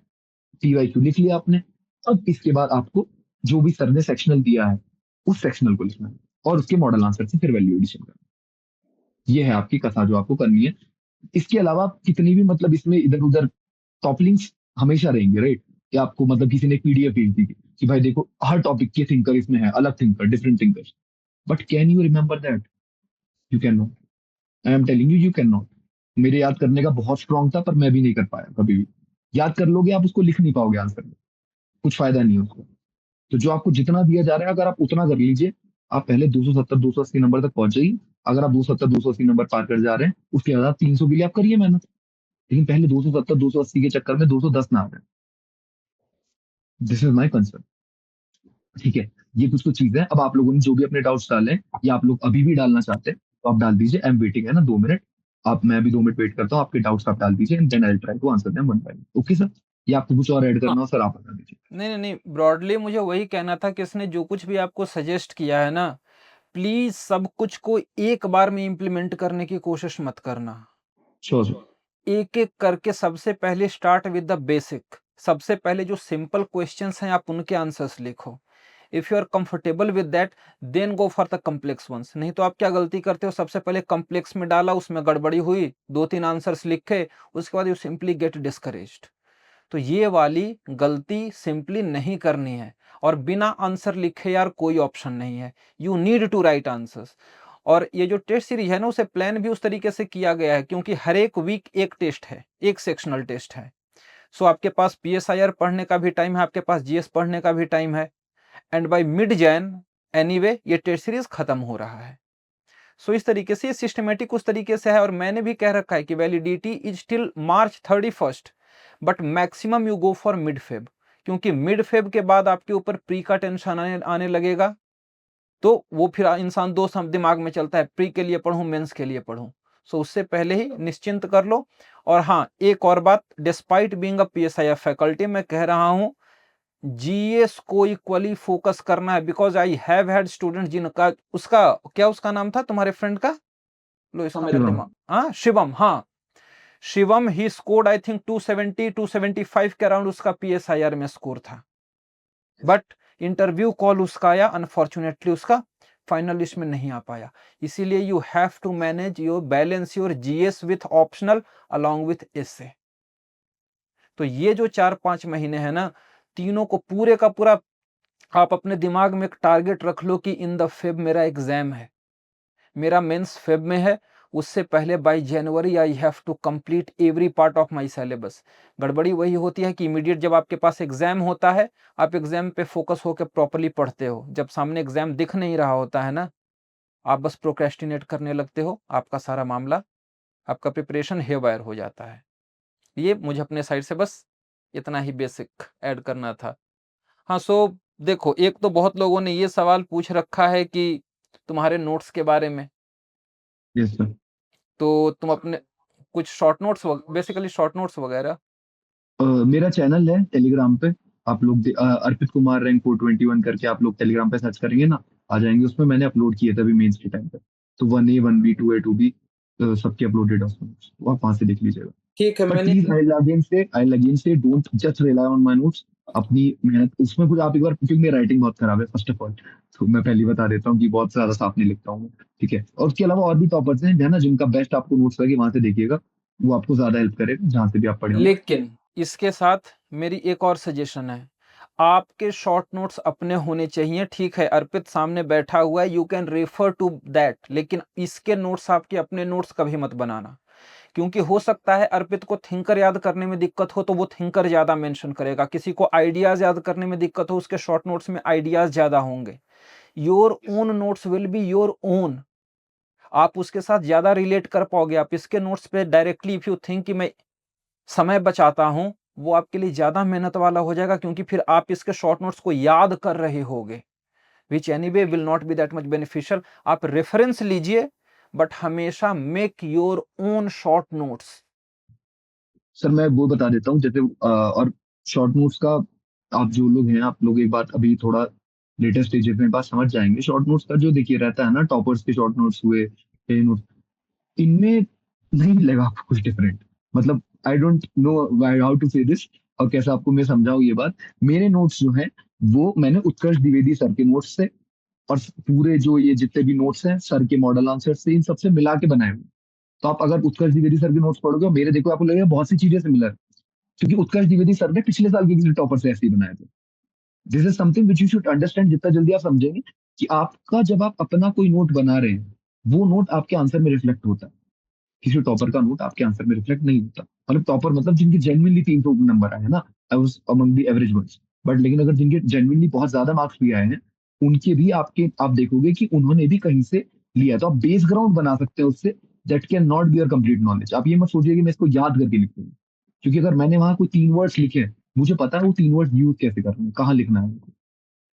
पीवाईक्यू लिख लिया आपने। अब इसके बाद आपको जो भी सर ने सेक्शनल दिया है उस सेक्शनल को लिखना है और उसके मॉडल आंसर से फिर वैल्यू एडिशन करना है। ये है आपकी कथा जो आपको करनी है। इसके अलावा कितनी भी मतलब इसमें इधर उधर टॉप लिंक्स हमेशा रहेंगे, राइट? कि आपको मतलब किसी ने पीडीएफ भेज दी कि भाई देखो हर टॉपिक के थिंकर इसमें है, अलग thinker, different thinkers, but can you remember that? You can not. I am telling you, you can not. मेरे याद करने का बहुत स्ट्रांग था पर मैं भी नहीं कर पाया कभी भी। याद कर लोगे आप उसको, लिख नहीं पाओगे आंसर में, कुछ फायदा नहीं है उसको। तो जो आपको जितना दिया जा रहा है अगर आप उतना कर लीजिए, आप पहले 270 280 नंबर तक पहुंच जाइए। अगर आप 270 280 नंबर पार कर जा रहे हैं उसके बाद आप 300 के लिए आप करिए मेहनत, लेकिन पहले 270 280 के चक्कर में 210 ना आ जाए। This is my concern. ठीक है, ये कुछ कुछ चीजें हैं। अब आप लोगों ने जो भी अपने डाउट्स डाले हैं या आप लोग अभी भी डालना चाहते हैं तो आप डाल दीजिए। आई एम वेटिंग, है ना, 2 मिनट। आप, मैं भी 2 मिनट वेट करता हूँ, आपके डाउट्स आप डाल दीजिए and then I try to answer them one by one. Okay sir? या आपको कुछ और ऐड हाँ करना हो सर आप बता दीजिए। नहीं नहीं नहीं, ब्रॉडली मुझे वही कहना था कि इसने जो कुछ भी आपको सजेस्ट किया है ना, प्लीज सब कुछ को एक बार में इम्प्लीमेंट करने की कोशिश मत करना। Sure sir. एक एक करके सबसे पहले स्टार्ट विद द बेसिक। सबसे पहले जो सिंपल क्वेश्चंस हैं आप उनके आंसर्स लिखो। If you are comfortable with that then go for the complex ones. नहीं तो आप क्या गलती करते हो, सबसे पहले कॉम्प्लेक्स में डाला, उसमें गड़बड़ी हुई, 2-3 आंसर्स लिखे, उसके बाद यू सिंपली गेट डिस्करेज्ड। तो ये वाली गलती सिंपली नहीं करनी है। और बिना आंसर लिखे यार कोई ऑप्शन नहीं है, you need to write answers. और ये जो टेस्ट सीरीज है ना, उसे प्लान भी उस तरीके से किया गया है क्योंकि हर एक वीक एक टेस्ट है, एक सेक्शनल टेस्ट है। सो आपके पास पीएसआईआर पढ़ने का भी टाइम है, आपके पास जीएस पढ़ने का भी टाइम है, and by mid Jain anyway ये टेस्ट सीरीज खत्म हो रहा है। सो इस तरीके से सिस्टमेटिक उस तरीके से है। और मैंने भी कह रखा है कि validity is till March 31, but maximum you go for mid Feb, क्योंकि मिड फेब के बाद आपके ऊपर प्री का टेंशन आने लगेगा। तो वो फिर इंसान दो सब दिमाग में चलता है, प्री के लिए पढ़ूं मेंस के लिए पढ़ूं। सो उससे पहले ही निश्चिंत कर लो। और हाँ, एक और बात, डिस्पाइट बीइंग अ पीएसआईएफ फैकल्टी मैं कह रहा हूं, जीएस को इक्वली फोकस करना है, because I have had student जिनका, उसका क्या उसका नाम था तुम्हारे फ्रेंड का, लो इसका मेरा दिमाग, हाँ शिवम, हाँ Shivam, he scored I think 270 275 के अराउंड उसका पीएसआईआर में स्कोर था, बट इंटरव्यू कॉल उसका आया, अनफॉर्चुनेटली उसका फाइनल लिस्ट में नहीं आ पाया। इसीलिए you have to manage your balance your GS with optional along with essay. तो ये जो 4-5 महीने है ना, तीनों को पूरे का पूरा आप अपने दिमाग में एक टारगेट रख लो कि इन द फेब मेरा एग्जाम है, मेरा मेंस फेब में है, उससे पहले by January I have to complete every part of my syllabus. गड़बड़ी वही होती है कि इमीडिएट जब आपके पास एग्जाम होता है, आप एग्जाम पे फोकस होकर प्रॉपर्ली पढ़ते हो, जब सामने एग्जाम दिख नहीं रहा होता है ना, आप बस प्रोक्रेस्टिनेट करने लगते हो, आपका सारा मामला, आपका प्रिपरेशन हेवायर हो जाता है। ये मुझे अपने साइड से बस इतना ही बेसिक ऐड करना था। हाँ, सो देखो, एक तो बहुत लोगों ने ये सवाल पूछ रखा है कि तुम्हारे नोट्स के बारे में, यस सर। तो तुम अपने कुछ short notes, basically short notes वगैरह। मेरा चैनल है टेलीग्राम पे, आप लोग अर्पित कुमार रैंक 421 करके आप लोग टेलीग्राम पे सर्च करेंगे ना, आ जाएंगे। उसमें मैंने अपलोड किए थे अभी मेंस के टाइम पे, तो 1A 1B 2A 2B सबके अपलोडेड है उसमें, तो आप वहां से देख लीजिएगा। ठीक है, बट मैंने प्लीज आई अगेन से don't just rely on my notes. अपनी मेहनत उसमें कुछ आप एक बार, क्योंकि मेरी राइटिंग बहुत खराब है फर्स्ट ऑफ ऑल, तो मैं पहले ही बता देता हूँ कि बहुत ज्यादा साफ नहीं लिखता हूँ मैं। ठीक है, और उसके अलावा और भी टॉपर्स हैं है ना, जिनका बेस्ट आपको नोट्स लगे वहां से देखिएगा, वो आपको ज्यादा हेल्प करेगा जहां से भी आप पढ़े हों। लेकिन इसके साथ मेरी एक और सजेशन है, आपके शॉर्ट नोट्स अपने होने चाहिए। ठीक है, अर्पित सामने बैठा हुआ है, you can refer to that, लेकिन इसके नोट्स आपके अपने नोट्स कभी मत बनाना, क्योंकि हो सकता है अर्पित को थिंकर याद करने में दिक्कत हो तो वो थिंकर ज्यादा मेंशन करेगा, किसी को आइडियाज याद करने में दिक्कत हो, उसके शॉर्ट नोट्स में आइडियाज ज्यादा होंगे। Your own notes will be your own, आप उसके साथ ज्यादा रिलेट कर पाओगे। आप इसके नोट्स पे डायरेक्टली इफ यू थिंक कि मैं समय बचाता हूं, वो आपके लिए ज्यादा मेहनत वाला हो जाएगा, क्योंकि फिर आप इसके शॉर्ट नोट्स को याद कर रहे होगे, which anyway will not be that much beneficial. आप रेफरेंस लीजिए, बट हमेशा make your own short notes. Sir मैं वो बता देता हूँ जैसे और शॉर्ट नोट्स का, आप जो लोग हैं आप लोग एक बात अभी थोड़ा लेटेस्ट स्टेजेस में बात समझ जाएंगे। शॉर्ट नोट्स का जो देखिए रहता है ना, टॉपर्स के शॉर्ट नोट्स हुए, नोट्स, इनमें नहीं मिलेगा आपको कुछ डिफरेंट। मतलब I don't know how to say this, और कैसे आपको मैं समझाऊं ये बात। मेरे नोट्स जो हैं वो मैंने उत्कर्ष द्विवेदी सर के नोट्स से और पूरे जो ये जितने भी नोट्स हैं सर के मॉडल आंसर से, इन सबसे मिला के बनाए हुए। तो आप अगर उत्कर्ष द्विवेदी सर के नोट्स पढ़ोगे और मेरे देखो, आपको लगेगा बहुत सी चीजें सिमिलर, क्योंकि उत्कर्ष द्विवेदी सर ने पिछले साल के किसी टॉपर से ऐसे ही बनाए थे। This is something which you should understand. जितना जल्दी आप समझेंगे कि आपका जब आप अपना कोई नोट बना रहे हैं, वो नोट आपके आंसर में रिफ्लेक्ट होता है। किसी टॉपर का नोट आपके आंसर में रिफ्लेक्ट नहीं होता। मतलब टॉपर मतलब जिनके जेन्युइनली 300 नंबर आए हैं ना, I was among the average ones. But लेकिन अगर जिनके जेन्युइनली बहुत ज्यादा मार्क्स भी आए हैं, उनके भी आपके आप देखोगे कि उन्होंने भी कहीं से लिया। तो आप बेस ग्राउंड बना सकते हैं उससे। That can not be your complete knowledge. आप ये मत सोचिए कि मैं इसको याद करके लिखूंगा, क्योंकि अगर मैंने वहां कोई 3 वर्ड्स लिखे हैं, मुझे पता है वो 3 वर्ड्स यूज कैसे करना है, कहाँ लिखना है उनको।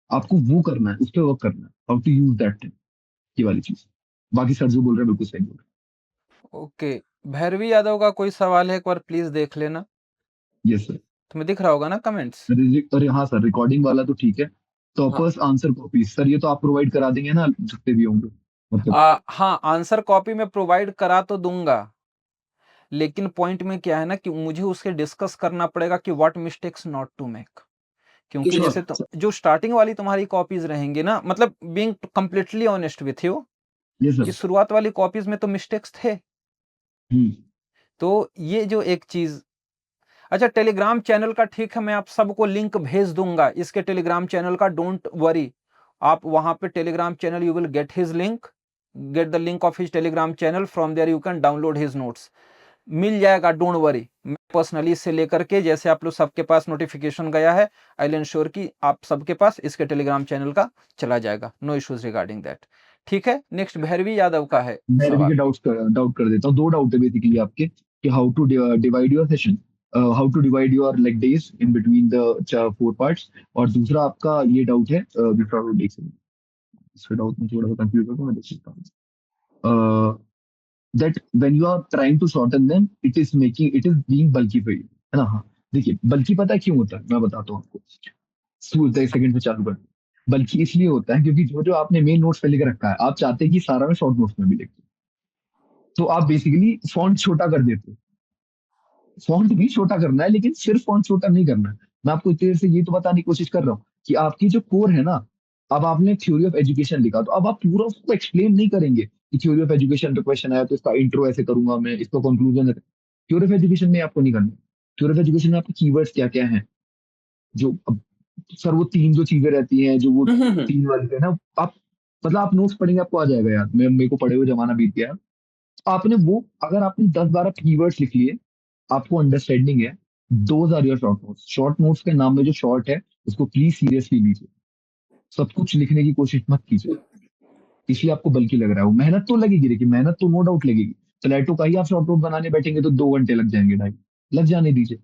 आपको वो करना है, उस पर वर्क करना है, how to use that thing, ये वाली चीज। बाकी सर जो बोल रहे हैं बिल्कुल सही बोल रहे ओके, भैरवी यादव का कोई सवाल है, एक बार प्लीज देख लेना। हैं। Yes sir. तुम्हें दिख रहा होगा ना कमेंट्स? अरे हाँ सर, रिकॉर्डिंग वाला तो ठीक है। हाँ। टॉपर्स आंसर कॉपी सर, ये तो आप प्रोवाइड करा देंगे ना जितने भी होंगे, मतलब। हाँ, आंसर कॉपी में प्रोवाइड करा तो दूंगा, लेकिन पॉइंट में क्या है ना कि मुझे उसके डिस्कस करना पड़ेगा कि what mistakes not to make. क्योंकि श्योर जैसे जो स्टार्टिंग वाली तुम्हारी कॉपीज रहेंगी ना, मतलब being completely honest with you, ये कि सर। शुरुआत वाली कॉपीज में तो मिस्टेक्स थे। हम्म। तो ये जो एक चीज, अच्छा टेलीग्राम चैनल का ठीक है, मैं आप सबको लिंक भेज दूंगा इसके टेलीग्राम चैनल का, डोंट वरी। आप वहां पे Telegram channel, you will get his link, get the link of his Telegram channel, from there you can download his notes, मिल जाएगा, डोंट वरी। मैं पर्सनली इससे लेकर के, जैसे आप लोग सबके पास नोटिफिकेशन गया है, आई विल इंश्योर कि आप सबके पास इसके टेलीग्राम चैनल का चला जाएगा, नो इश्यूज रिगार्डिंग दैट। ठीक है, नेक्स्ट भैरवी यादव का है मैं रवि सवाल। के डाउट कर देता हूँ। 2 डाउट है बेसिकली आपके, कि how to divide your session, how to divide your like days in between the 4 parts. और दूसरा आपका ये डाउट है, दूसरा डाउट देख सकते, इसका डाउट में थोड़ा सा कंफ्यूज हो, तो मैं देख सकता हूँ। That when you are trying to shorten them, it is being bulky for you, है ना। हाँ, देखिए बल्कि पता है क्यों होता है, मैं बताता हूँ आपको। एक सेकंड से चालू कर। बल्कि इसलिए होता है क्योंकि जो जो आपने मेन नोट्स पे लिख रखा है, आप चाहते हैं कि सारा में शॉर्ट नोट्स में भी लिख, तो आप बेसिकली फॉन्ट छोटा कर देते हो। फॉन्ट भी छोटा करना है, लेकिन सिर्फ फॉन्ट छोटा नहीं करना है। मैं आपको इतनी देर से ये तो बताने की कोशिश कर रहा हूँ कि आपकी जो कोर है ना, अब आपने थ्योरी ऑफ एजुकेशन लिखा, तो अब आप पूरा उसको एक्सप्लेन नहीं करेंगे कि थ्योरी ऑफ एजुकेशन का क्वेश्चन आया तो इसका इंट्रो ऐसे करूंगा मैं, इसका कंक्लूजन। थ्योरी ऑफ एजुकेशन में आपको नहीं करना। थ्योरी ऑफ एजुकेशन में आपके कीवर्ड्स क्या क्या हैं, जो अब सर वो 3 जो चीजें रहती हैं, जो वो 3 वाली है ना, आप मतलब आप नोट्स पढ़ेंगे आपको आ जाएगा यार। मैं मेरे को पढ़े हुए जमाना बीत गया। आपने वो अगर आपने 10-12 कीवर्ड्स लिख लिए, आपको अंडरस्टैंडिंग है, those are your short notes. Short notes के नाम में जो शॉर्ट है, उसको प्लीज सीरियसली लीजिए। सब कुछ लिखने की कोशिश मत कीजिए, इसलिए आपको बल्कि लग रहा है। वो मेहनत तो लगेगी, लेकिन मेहनत तो नो डाउट लगेगी। प्लेटो का ही आप शॉर्ट नोट बनाने बैठेंगे तो 2 घंटे लग जाएंगे, ढाई लग जाने दीजिए,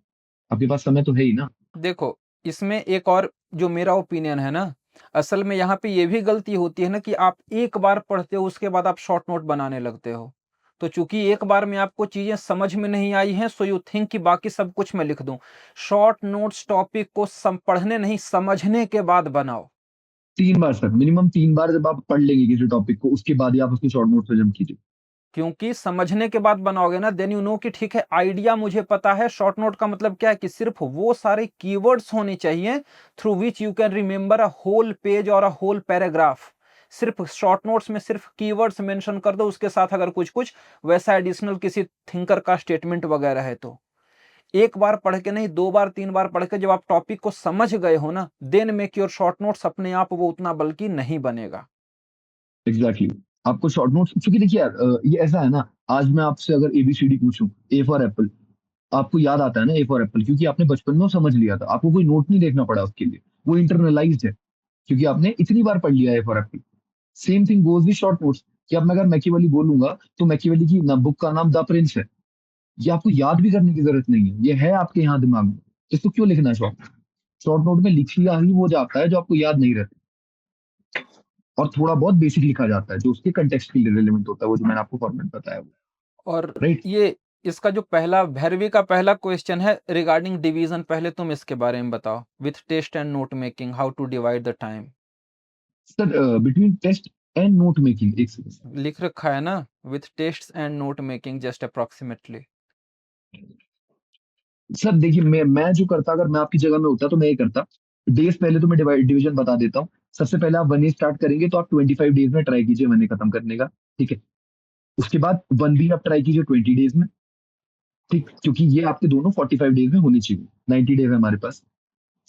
आपके पास समय तो है ही ना। देखो, इसमें एक और जो मेरा ओपिनियन है ना, असल में यहाँ पे ये भी गलती होती है ना कि आप एक बार पढ़ते हो, उसके बाद आप शॉर्ट नोट बनाने लगते हो। तो चूंकि एक बार में आपको चीजें समझ में नहीं आई हैं, सो यू थिंक कि बाकी सब कुछ मैं लिख दूं। शॉर्ट नोट्स टॉपिक को पढ़ने नहीं, समझने के बाद बनाओ। 3 बार सर, मिनिमम 3 बार जब आप पढ़ लेंगे किसी टॉपिक को, उसके बाद ही आप उसको शॉर्ट नोट पे जम कीजिए। क्योंकि समझने के बाद बनाओगे ना, देन यू नो कि ठीक है, आइडिया मुझे पता है। शॉर्ट नोट का मतलब क्या है कि सिर्फ वो सारे कीवर्ड्स होने चाहिए through which you can remember a whole page और अ होल पैराग्राफ। सिर्फ शॉर्ट नोट्स में सिर्फ कीवर्ड्स मेंशन कर दो, उसके साथ अगर कुछ कुछ वैसा एडिशनल किसी थिंकर का स्टेटमेंट वगैरह है तो। एक बार पढ़ के नहीं, 2 बार 3 बार पढ़ के जब आप टॉपिक को समझ गए हो ना, then make your short notes, अपने आप वो उतना बल्कि नहीं बनेगा। Exactly exactly. आपको शॉर्ट नोट्स, क्योंकि देखिए यार, ये ऐसा है ना, आज मैं आपसे अगर एबीसीडी पूछूं, ए फॉर एप्पल, आपको याद आता है ना ए फॉर एप्पल, क्योंकि आपने बचपन में वो समझ लिया था, आपको कोई नोट नहीं देखना पड़ा उसके लिए, वो इंटरनलाइज्ड है, क्योंकि आपने इतनी बार पढ़ लिया A for Apple. Same thing goes with short notes, कि अब मैं अगर मैकियावेली बोलूंगा, तो मैकियावेली की बुक का नाम द प्रिंस है, ये आपको याद भी करने की जरूरत नहीं है, ये है आपके यहाँ दिमाग में। इसको क्यों लिखना है शॉर्ट? शॉर्ट नोट में लिख लिया ही वो जाता है जो आपको याद नहीं रहता, और थोड़ा बहुत बेसिक लिखा जाता है जो उसके कंटेक्स्ट के लिए रिलेवेंट होता है, वो जो मैंने आपको फॉर्मेट बताया वो। और राइट। ये इसका जो पहला भैरवी का पहला क्वेश्चन है रिगार्डिंग डिवीजन, पहले तुम इसके बारे में बताओ, with test and note making how to divide the time. Sir between test and note making, एक सेकंड लिख रखा है ना, with tests and note making just approximately. Sir देखिए, मैं जो करता, अगर मैं आपकी जगह में होता तो मैं ये करता। डेज पहले तो मैं डिवीजन बता देता हूँ। सबसे पहले आप 1 स्टार्ट करेंगे तो आप 25 डेज में ट्राई कीजिए 1 खत्म करने का, ठीक है। उसके बाद 1 आप ट्राई कीजिए 20 डेज में, ठीक, क्योंकि ये आपके दोनों 45 डेज में होनी चाहिए। 90 डेज है हमारे पास।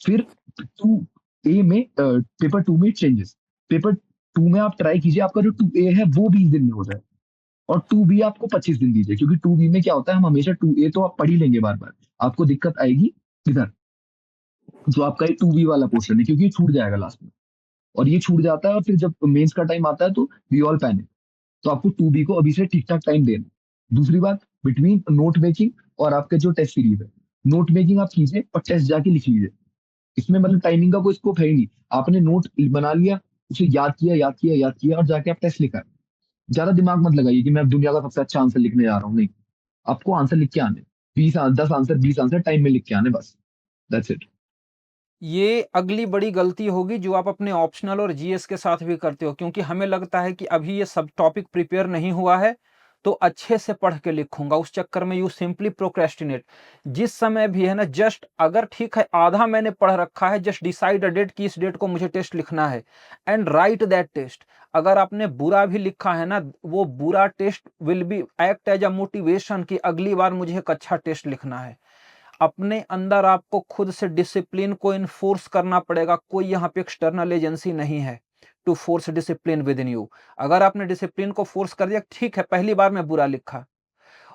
फिर 2A में पेपर 2 में चेंजेस। पेपर 2 में आप ट्राई कीजिए आपका जो 2A है वो 20 दिन में हो जाए, और 2B आपको 25 दिन दीजिए, क्योंकि 2B में क्या होता है, हम हमेशा 2A तो आप पढ़ ही लेंगे बार बार, आपको दिक्कत आएगी इधर जो आपका ये 2B वाला पोर्शन है, क्योंकि ये छूट जाएगा लास्ट में। और ये छूट जाता है, और फिर जब मेंस का टाइम आता है तो वी ऑल पैनिक। तो आपको 2B को अभी से ठीक ठाक टाइम देना। दूसरी बात, बिटवीन नोट मेकिंग और आपके जो टेस्ट सीरीज है, नोट मेकिंग आप कीजिए और टेस्ट जाके लिख लीजिए। इसमें मतलब टाइमिंग का कोई स्कोप है ही नहीं। आपने नोट बना लिया, उसे याद किया याद किया याद किया, और जाके आप टेस्ट लिखा। ज्यादा दिमाग मत लगाइए कि मैं अब दुनिया का सबसे अच्छा आंसर लिखने जा रहा हूँ, नहीं। आपको आंसर लिख के आने, 10 आंसर 20 आंसर टाइम में लिख के आने, बस। That's it. ये अगली बड़ी गलती होगी जो आप अपने ऑप्शनल और जीएस के साथ भी करते हो, क्योंकि हमें लगता है कि अभी ये सब टॉपिक प्रिपेयर नहीं हुआ है तो अच्छे से पढ़ के लिखूंगा, उस चक्कर में यू सिंपली प्रोक्रेस्टिनेट। जिस समय भी है ना, जस्ट अगर ठीक है आधा मैंने पढ़ रखा है, जस्ट डिसाइड अ डेट कि इस डेट को मुझे टेस्ट लिखना है, एंड राइट दैट टेस्ट। अगर आपने बुरा भी लिखा है ना, वो बुरा test will be act as a motivation कि अगली बार मुझे एक अच्छा टेस्ट लिखना है। अपने अंदर आपको खुद से डिसिप्लिन को इन्फोर्स करना पड़ेगा। कोई यहाँ पे एक्सटर्नल एजेंसी नहीं है to force discipline within you. अगर आपने डिसिप्लिन को फोर्स कर दिया, ठीक है पहली बार मैं बुरा लिखा,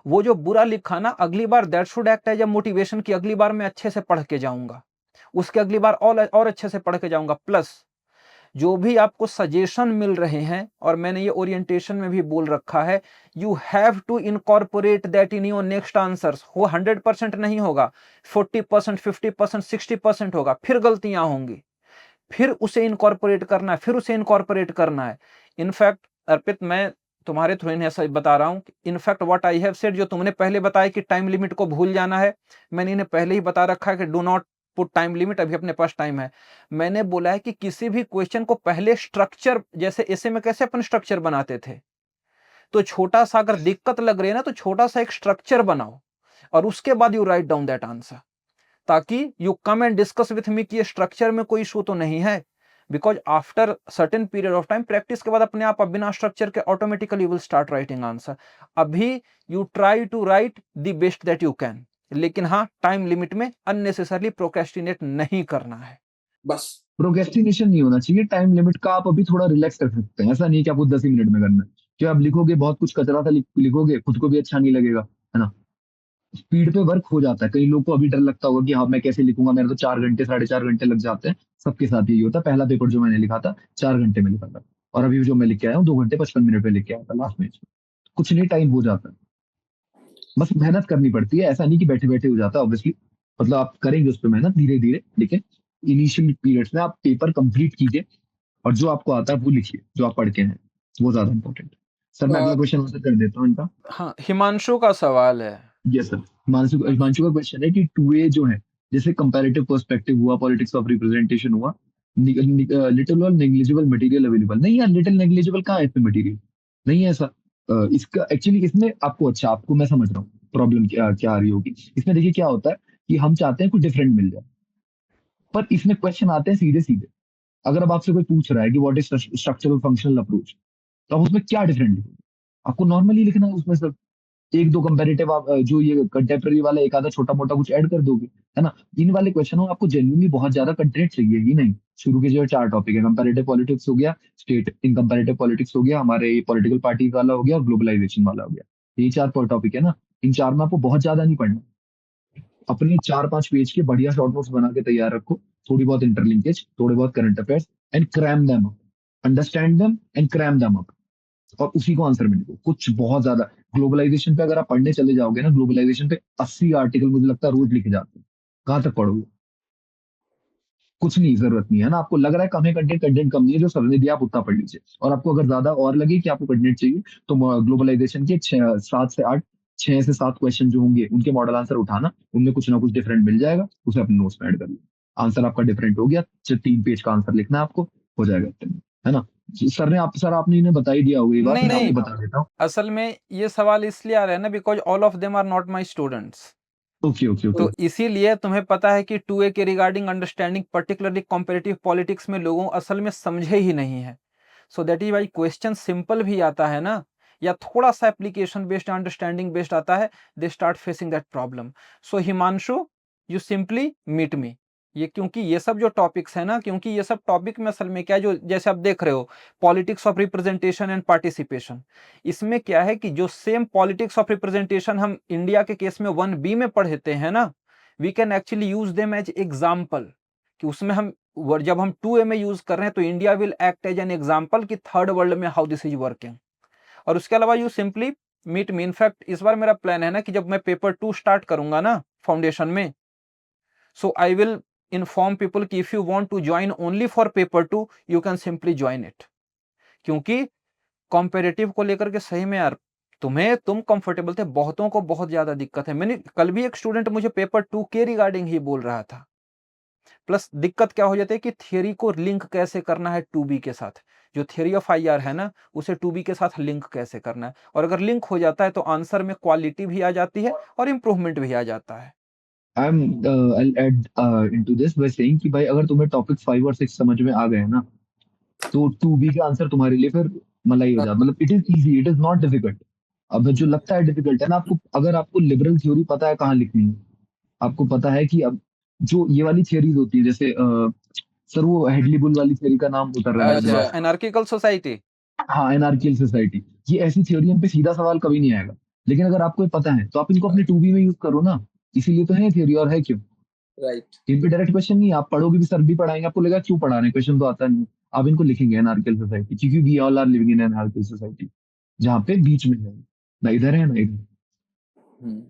वो जो बुरा लिखा ना अगली बार that should act as a motivation कि अगली बार मैं अच्छे से पढ़ के जाऊंगा, उसके अगली बार और अच्छे से पढ़ के जाऊंगा। प्लस जो भी आपको सजेशन मिल रहे हैं, और मैंने ये ओरिएंटेशन में भी बोल रखा है, you have to incorporate that in your next answers. वो 100% नहीं होगा, 40%, 50%, 60% होगा, फिर गलतियां होंगी, फिर उसे इनकॉर्पोरेट करना है, फिर उसे इनकॉर्पोरेट करना है। इनफैक्ट अर्पित, मैं तुम्हारे थ्रू इन्हें ऐसा बता रहा हूं, in fact what I have said, जो तुमने पहले बताया कि टाइम लिमिट को भूल जाना है, मैंने इन्हें पहले ही बता रखा है कि do not put time limit, अभी अपने पास टाइम है। मैंने बोला है कि किसी भी क्वेश्चन को पहले स्ट्रक्चर, जैसे ऐसे में कैसे अपन स्ट्रक्चर बनाते थे, तो छोटा सा अगर दिक्कत लग रही है ना, तो छोटा सा एक स्ट्रक्चर बनाओ और उसके बाद you write down that answer, ताकि you come and discuss with me कि ये स्ट्रक्चर में कोई इशू तो नहीं है। Because after certain period of time, practice के बाद अपने आप बिना स्ट्रक्चर के automatically will start writing answer. अभी you try to write the best that you can, लेकिन हाँ टाइम लिमिट में अननेसेसरली प्रोक्रेस्टिनेट नहीं करना है, बस। प्रोक्रेस्टिनेशन नहीं होना चाहिए। टाइम लिमिट का आप अभी थोड़ा रिलैक्स कर सकते हैं। ऐसा नहीं है कि आपको 10 ही मिनट में करना है। कि आप लिखोगे, बहुत कुछ कचरा सा लिखोगे, खुद को भी अच्छा नहीं लगेगा, है ना। स्पीड पे वर्क हो जाता है। कई लोग को अभी डर लगता होगा कि हाँ मैं कैसे लिखूंगा, मेरे तो 4 घंटे 4.5 घंटे लग जाते हैं। सबके साथ यही होता है। पहला पेपर जो मैंने लिखा था 4 घंटे में लिखा था, और अभी जो मैं लिख के आया हूँ 2 घंटे 55 मिनट में लिख के आया था लास्ट में। कुछ नहीं, टाइम हो जाता है, बस मेहनत करनी पड़ती है। ऐसा नहीं कि बैठे बैठे हो जाता है, ऑब्वियसली। मतलब आप करेंगे उस पर मेहनत धीरे धीरे, लेकिन इनिशियल पीरियड्स में आप पेपर कंप्लीट कीजिए, और जो आपको आता है वो लिखिए, जो आप पढ़ के हैं, वो ज्यादा इंपॉर्टेंट है। सर मैं अगला क्वेश्चन आंसर कर देता हूँ इनका। हाँ, हिमांशु का सवाल है। Yes sir. हिमांशु का क्वेश्चन है कि 2A जो है, जैसे कंपैरेटिव पर्सपेक्टिव हुआ, पॉलिटिक्स ऑफ रिप्रेजेंटेशन हुआ, लिटिल और नेग्लिजिबल मटेरियल अवेलेबल नहीं है। लिटिल नेग्लिजिबल कहाँ है इसमें मटेरियल? नहीं है ऐसा। इसका एक्चुअली इसमें आपको, अच्छा आपको मैं समझ रहा हूँ प्रॉब्लम क्या क्या आ रही होगी। इसमें देखिए क्या होता है कि हम चाहते हैं कुछ डिफरेंट मिल जाए, पर इसमें क्वेश्चन आते हैं सीधे सीधे। अगर अब आपसे कोई पूछ रहा है कि what is structural functional approach, तो आप उसमें क्या डिफरेंट लिखोगे? आपको नॉर्मली लिखना है उसमें सर। एक दो कंपेरेटिव आप जो ये कंटेम्पररी वाला एक आधा छोटा मोटा कुछ ऐड कर दोगे, है ना। इन वाले क्वेश्चन में आपको जेन्युइनली बहुत ज्यादा कंटेंट चाहिए ही नहीं। शुरू के जो 4 टॉपिक है, कंपेरेटिव पॉलिटिक्स हो गया, स्टेट इन कंपेरेटिव पॉलिटिक्स हो गया, हमारे पॉलिटिकल पार्टीज वाला हो गया, और ग्लोबलाइजेशन वाला हो गया। ये 4 टॉपिक है ना। इन 4 में आपको बहुत ज्यादा नहीं पढ़ना। अपने 4-5 पेज के बढ़िया शॉर्ट नोट्स बना के तैयार रखो, थोड़ी बहुत इंटरलिंकेज, थोड़े बहुत current affairs, and cram them up. Understand them and cram them up, और उसी को आंसर में लिखो। कुछ बहुत ज्यादा ग्लोबलाइजेशन पे अगर आप पढ़ने चले जाओगे ना, ग्लोबलाइजेशन पे 80 आर्टिकल मुझे लगता है रोज लिखे जाते हैं। कहाँ तक पढ़ोगे? कुछ नहीं, जरूरत नहीं है ना। आपको लग रहा है कम है कंटेंट, कंटेंट कम नहीं है, जो सर ने दिया आप उतना पढ़ लीजिए। और आपको अगर ज्यादा और लगे कि आपको कंटेंट चाहिए, तो ग्लोबलाइजेशन के 6 से 8, 6 से 7 क्वेश्चन जो होंगे उनके मॉडल आंसर उठाना, उनमें कुछ ना कुछ डिफरेंट मिल जाएगा, उसे अपने नोट्स में ऐड कर लो। आंसर आपका डिफरेंट हो गया, 3 पेज का आंसर लिखना है आपको, हो जाएगा इतने में। है ना? सर आपने इन्हें बता ही दिया होगा ये बात, नहीं मैं नहीं आपको बता देता हूँ। असल में ये सवाल इसलिए आ रहा है ना because all of them are not my students. Okay okay तो ओके। इसीलिए तुम्हें पता है कि 2A के regarding understanding particularly competitive politics में लोगों असल में समझे ही नहीं है। So that is why question simple भी आता है ना या थोड़ा सा एप्लीकेशन बेस्ड अंडरस्टैंडिंग बेस्ड आता है, they start facing that problem. So Himanshu, you simply meet me. ये क्योंकि ये सब जो टॉपिक्स है ना, क्योंकि ये सब टॉपिक में असल में क्या है, जो जैसे आप देख रहे हो politics of representation and participation, इसमें क्या है कि जो सेम पॉलिटिक्स ऑफ रिप्रेजेंटेशन हम इंडिया के केस में 1B में पढ़ते हैं ना, we can actually use them as example, कि उसमें हम जब हम 2A में यूज कर रहे हैं तो India will act as an example कि थर्ड वर्ल्ड में हाउ दिस इज वर्किंग। और उसके अलावा you simply meet me. In fact इस बार मेरा प्लान है ना कि जब मैं पेपर 2 स्टार्ट करूंगा ना फाउंडेशन में, so I will inform people कि if you want to join only for paper 2 you can simply join it. क्योंकि कॉम्पेरेटिव को लेकर के सही में यार तुम कंफर्टेबल थे, बहुतों को बहुत ज्यादा दिक्कत है। मैंने कल भी एक स्टूडेंट मुझे पेपर 2 के रिगार्डिंग ही बोल रहा था। प्लस दिक्कत क्या हो जाती है कि थियरी को लिंक कैसे करना है 2B के साथ, जो थियरी ऑफ IR है ना उसे 2B के साथ लिंक कैसे करना है, और अगर लिंक हो जाता है तो आंसर में क्वालिटी भी आ जाती है और इंप्रूवमेंट भी आ जाता है। I'll add into this by saying कि भाई अगर तुम्हें टॉपिक 5 और 6 समझ में आ गए ना, तो 2B का आंसर तुम्हारे लिए फिर मलाई हो जाता, मतलब it is easy, it is not difficult. अब जो लगता है डिफिकल्ट है ना आपको, अगर आपको लिबरल थ्योरी पता है कहाँ लिखनी है, आपको पता है कि अब जो ये वाली थियरीज होती है, जैसे सर वो हेडली बुल वाली थियरी का नाम उतर रहा है मेरे अच्छा, दिमाग से। Anarchical society. हाँ, एनार्कियल सोसाइटी। ये ऐसी थ्योरी पे सीधा सवाल कभी नहीं आएगा, लेकिन अगर आपको ये पता है तो आप इनको अपने 2B में यूज करो ना। इसीलिए तो है थ्योरी, और है क्यों। राइट। इन पे डायरेक्ट क्वेश्चन नहीं है, आप पढ़ोगे भी, सर भी पढ़ाएंगे, आपको लगेगा क्यों पढ़ा रहे हैं, क्वेश्चन तो आता नहीं। आप इनको लिखेंगे एनार्कियल सोसाइटी, क्योंकि we all are living in anarchical society, जहाँ पे बीच में है, ना इधर है ना इधर।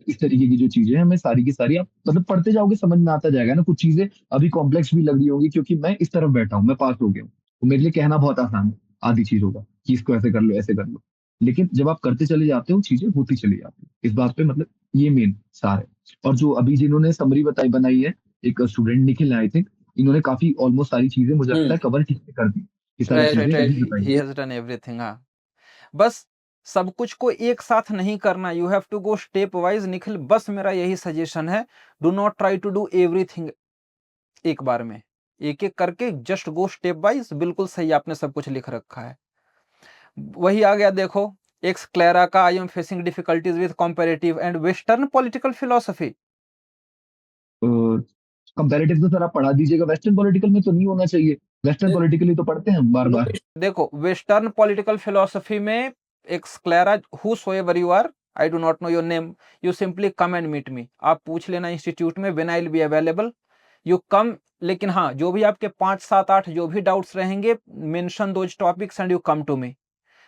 इस तरीके की जो चीजें हैं, हमें सारी की सारी आप मतलब पढ़ते जाओगे समझ में आता जाएगा ना। कुछ चीजें अभी कॉम्प्लेक्स भी लग रही होंगी, क्योंकि मैं इस तरफ बैठा हूँ, मैं पास हो गया हूँ, तो मेरे लिए कहना बहुत आसान है आधी चीजों का, कि इसको ऐसे कर लो ऐसे कर लो। लेकिन जब आप करते चले जाते हो चीजें होती चली जाती है, इस बात पे मतलब ये मेन सार है। और जो अभी जिन्होंने समरी बताई बनाई है, एक स्टूडेंट निखिल है आई थिंक, इन्होंने काफी ऑलमोस्ट सारी चीजें मुझे लगता है कवर ठीक से कर दी, ये सारी राइट चीजें राइट, अभी बताई। He has done everything. हाँ, बस सब कुछ को एक साथ नहीं करना, you have to go step wise. Nikhil, बस मेरा यही सजेशन है, do not try to do everything एक बार में, एक एक करके जस्ट गो स्टेप वाइज। बिल्कुल सही आपने सब कुछ लिख रखा है। वही आ गया देखो, एक्स क्लेरा का I am facing difficulties with comparative and western political philosophy. Comparative तो सर आप पढ़ा दीजिएगा, वेस्टर्न पॉलिटिकल में तो नहीं होना चाहिए, वेस्टर्न पॉलिटिकली तो पढ़ते हैं हम बार बार। देखो वेस्टर्न पॉलिटिकल फिलोसफी में x Clara, whosoever you are, I do not know your name, you simply come and meet me। आप पूछ लेना इंस्टीट्यूट में, when I'll be available, you come। लेकिन हाँ, जो भी आपके 5 7 8 जो भी डाउट्स रहेंगे, mention those topics and you come to me.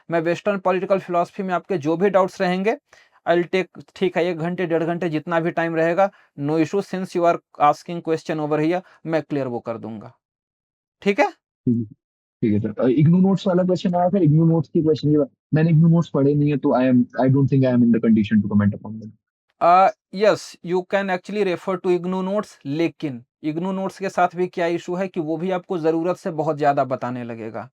मैं वेस्टर्न पॉलिटिकल फिलोसफी में आपके जो भी डाउट्स रहेंगे, आई विल टेक, ठीक है, 1 घंटे 1.5 घंटे जितना भी टाइम रहेगा, no issue, since you are asking question over here, मैं क्लियर वो कर दूंगा। ठीक है। ठीक है सर। इग्नू नोट्स वाला क्वेश्चन आया था, इग्नू नोट्स की क्वेश्चन ये, मैंने इग्नू नोट्स पढ़े नहीं है, तो I don't think I am in the condition to comment upon them. Yes, you can actually refer to IGNOU notes, लेकिन इग्नू नोट्स के साथ भी क्या इशू है कि वो भी आपको जरूरत से बहुत ज्यादा बताने लगेगा।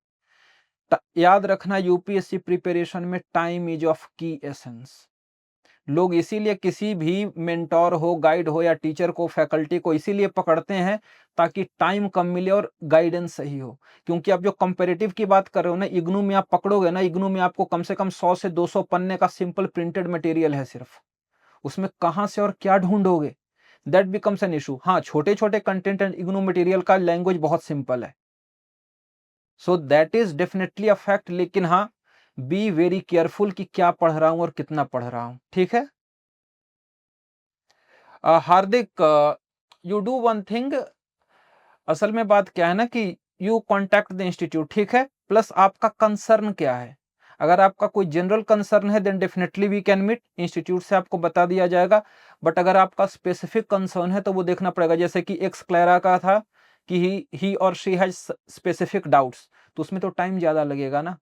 याद रखना, यूपीएससी प्रिपरेशन में टाइम इज ऑफ की एसेंस। लोग इसीलिए किसी भी मेंटोर हो, गाइड हो या टीचर को, फैकल्टी को इसीलिए पकड़ते हैं ताकि टाइम कम मिले और गाइडेंस सही हो। क्योंकि आप जो कंपैरेटिव की बात कर रहे हो ना, इग्नू में आप पकड़ोगे ना, इग्नू में आपको कम से कम 100 से 200 पन्ने का सिंपल प्रिंटेड मटेरियल है सिर्फ, उसमें कहां से और क्या ढूंढोगे, दैट बिकम्स एन इशू। हाँ, छोटे छोटे कंटेंट एंड इग्नू मटेरियल का लैंग्वेज बहुत सिंपल है, so that is definitely a fact. लेकिन हाँ, बी वेरी केयरफुल कि क्या पढ़ रहा हूं और कितना पढ़ रहा हूं। ठीक है। हार्दिक, यू डू वन थिंग, असल में बात क्या है ना कि यू कॉन्टैक्ट द इंस्टीट्यूट, ठीक है, प्लस आपका कंसर्न क्या है। अगर आपका कोई जनरल कंसर्न है then definitely we can meet, institute से आपको बता दिया जाएगा। बट अगर आपका स्पेसिफिक कंसर्न है तो वो देखना पड़ेगा, जैसे कि एक्स क्लेरा का था कि ही और शी हैज स्पेसिफिक डाउट्स, तो उसमें तो टाइम ज्यादा लगेगा ना।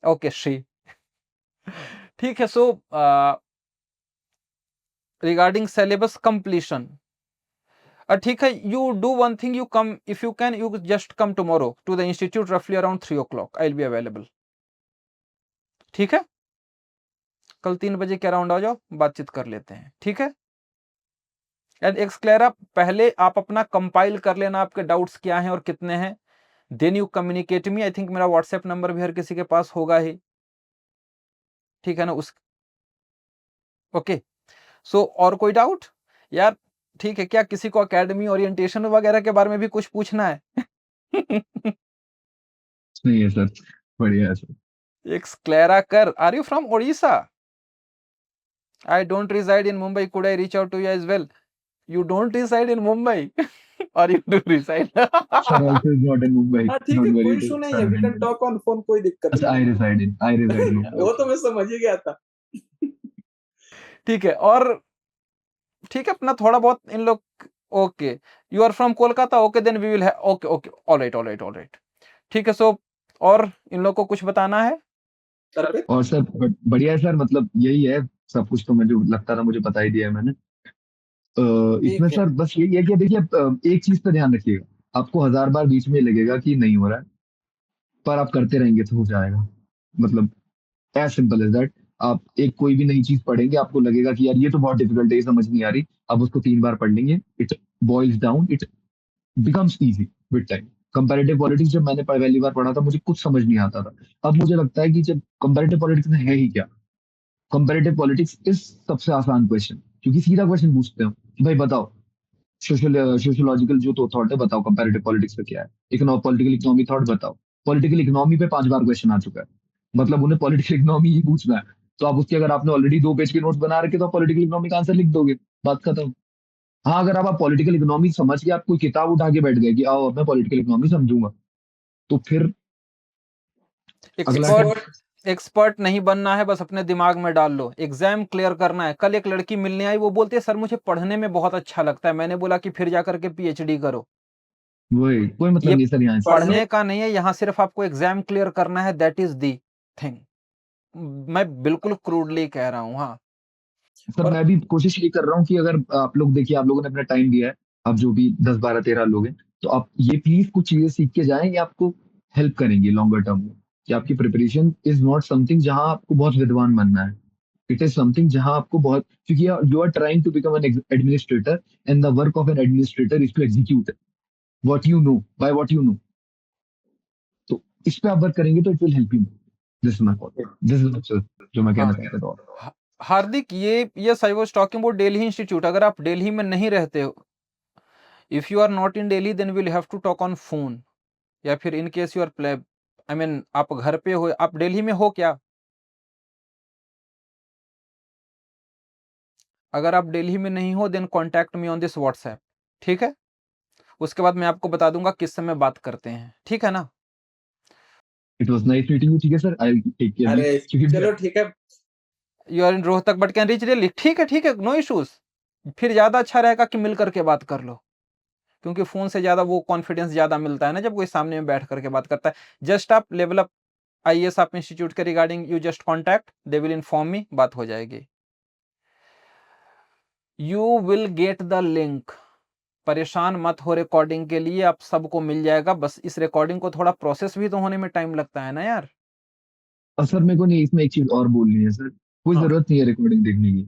ओके शी, ठीक है। सो रिगार्डिंग सिलेबस कंप्लीशन, ठीक है, you do one thing, you come, if you can, you just come tomorrow to the institute roughly around 3 o'clock. I'll be available. ठीक है, कल 3 बजे के अराउंड आ जाओ, बातचीत कर लेते हैं, ठीक है। एंड एक्सक्लेरा पहले आप अपना कंपाइल कर लेना, आपके डाउट्स क्या हैं और कितने हैं, then you communicate me. I think मेरा व्हाट्सएप नंबर भी हर किसी के पास होगा ही, ठीक है ना। उस ओके, सो और कोई डाउट यार? ठीक है, क्या किसी को एकेडमी ओरिएंटेशन वगैरह के बारे में भी कुछ पूछना है? नहीं है सर, बढ़िया है सर। एक्सक्लेरा कर, are you from Odisha? I don't reside in Mumbai. Could I reach out to you as well? You don't reside in Mumbai, or you do reside? Sir also is not in Mumbai. हाँ ठीक है, Don't कोई worry. Issue नहीं है, we can talk on phone, कोई दिक्कत अच्छा, I reside in Mumbai. वो तो मैं समझ ही गया था। ठीक है, और ठीक है, अपना थोड़ा बहुत इन लोग, okay, you are from Kolkata, okay, then we will have, okay okay, alright, ठीक है। सो और इन लोग को कुछ बताना है? और सर बढ़िया है सर, मतलब यही है सब कुछ, तो मुझे लगता था मुझे बता ही दिया है मैंने। इसमें सर बस यही है कि देखिए, एक चीज पे ध्यान रखिएगा, आपको 1000 बार बीच में लगेगा कि नहीं हो रहा है, पर आप करते रहेंगे तो हो जाएगा। मतलब एज सिंपल एज दैट। आप एक कोई भी नई चीज पढ़ेंगे, आपको लगेगा कि यार ये तो बहुत डिफिकल्ट है, ये समझ नहीं आ रही, आप उसको 3 बार पढ़ लेंगे, it boils down, it becomes easy with time. Comparative politics जब मैंने पहली बार पढ़ा था, मुझे कुछ समझ नहीं आता था। अब मुझे लगता है कि जब कंपैरेटिव पॉलिटिक्स में है ही क्या, कंपैरेटिव पॉलिटिक्स इज सबसे आसान क्वेश्चन, क्योंकि सीधा क्वेश्चन पूछते हो कि भाई बताओ, सोशियोलॉजिकल जो तो थॉट है बताओ, कंपैरेटिव पॉलिटिक्स पे क्या है, पॉलिटिकल इकोनॉमी थॉट बताओ। पॉलिटिकल इकोनॉमी पे 5 बार क्वेश्चन आ चुका है, मतलब उन्हें पॉलिटिकल इकोनॉमी ही पूछना है, तो आप उसके, अगर आपने ऑलरेडी 2 पेज के नोट्स बना रखे तो पॉलिटिकल इकोनॉमी का आंसर लिख दोगे, बात खत्म। हाँ, अगर आप पॉलिटिकल इकोनॉमी समझ के आप कोई किताब उठा के बैठ गए कि आओ अब मैं पॉलिटिकल इकोनॉमी समझूंगा, तो फिर अगला एक्सपर्ट नहीं बनना है, बस अपने दिमाग में डाल लो, एग्जाम क्लियर करना है। कल एक लड़की मिलने आई, वो बोलती है सर मुझे पढ़ने में बहुत अच्छा लगता है। मैंने बोला कि फिर जाकर के पीएचडी करो। वही, कोई मतलब नहीं सर, यहाँ पढ़ने का नहीं है, यहाँ सिर्फ आपको एग्जाम क्लियर करना है, दैट इज दी थिंग। मैं बिल्कुल क्रूडली कह रहा हूँ। हाँ सर, मैं भी कोशिश ये कर रहा हूँ कि अगर आप लोग देखिए, आप लोगों ने अपना टाइम दिया है, आप जो भी 10 12 13 लोग हैं, तो आप ये प्लीज कुछ चीजें सीख के जाएं, ये आपको हेल्प करेंगे लॉन्गर टर्म में, कि आपकी प्रिपरेशन इज नॉट समथिंग जहां आपको बहुत विद्वान बनना है, इट इज समथिंग जहां आपको बहुत, क्योंकि you are trying to become an administrator, and the work of an administrator is to execute what you know by what you know. तो इस पे आप वर्क करेंगे तो it will help you. This is जो मैं कहना चाहता था। Hardik, yes I was talking about Delhi institute. अगर आप दिल्ली में नहीं रहते हो, if you are not in Delhi, then will have to talk on phone, या फिर in case you are I mean आप घर पे हो, आप दिल्ली में हो क्या? अगर आप दिल्ली में नहीं हो, then contact me on this WhatsApp, ठीक है। उसके बाद मैं आपको बता दूंगा किस समय बात करते हैं, ठीक है ना। It was nice meeting you, ठीक है sir, I will take care. अरे चलो ठीक है, you are in Rohtak but can reach Delhi, ठीक है, नो इश्यूज। फिर ज्यादा अच्छा रहेगा कि मिल करके बात कर लो, क्योंकि फोन से ज्यादा वो कॉन्फिडेंस ज्यादा मिलता है ना जब कोई सामने में बैठ करके बात करता है। जस्ट आप लेवल अप आईएएस आप इंस्टीट्यूट के regarding you just contact, they will inform me, बात हो जाएगी। You will gate the link, परेशान मत हो, रिकॉर्डिंग के लिए आप सबको मिल जाएगा। बस इस रिकॉर्डिंग को थोड़ा प्रोसेस भी तो होने में टाइम लगता है ना यार। सर मेरे को नहीं, इसमें एक चीज और बोलनी है सर, कोई जरूरत नहीं है रिकॉर्डिंग देखने की,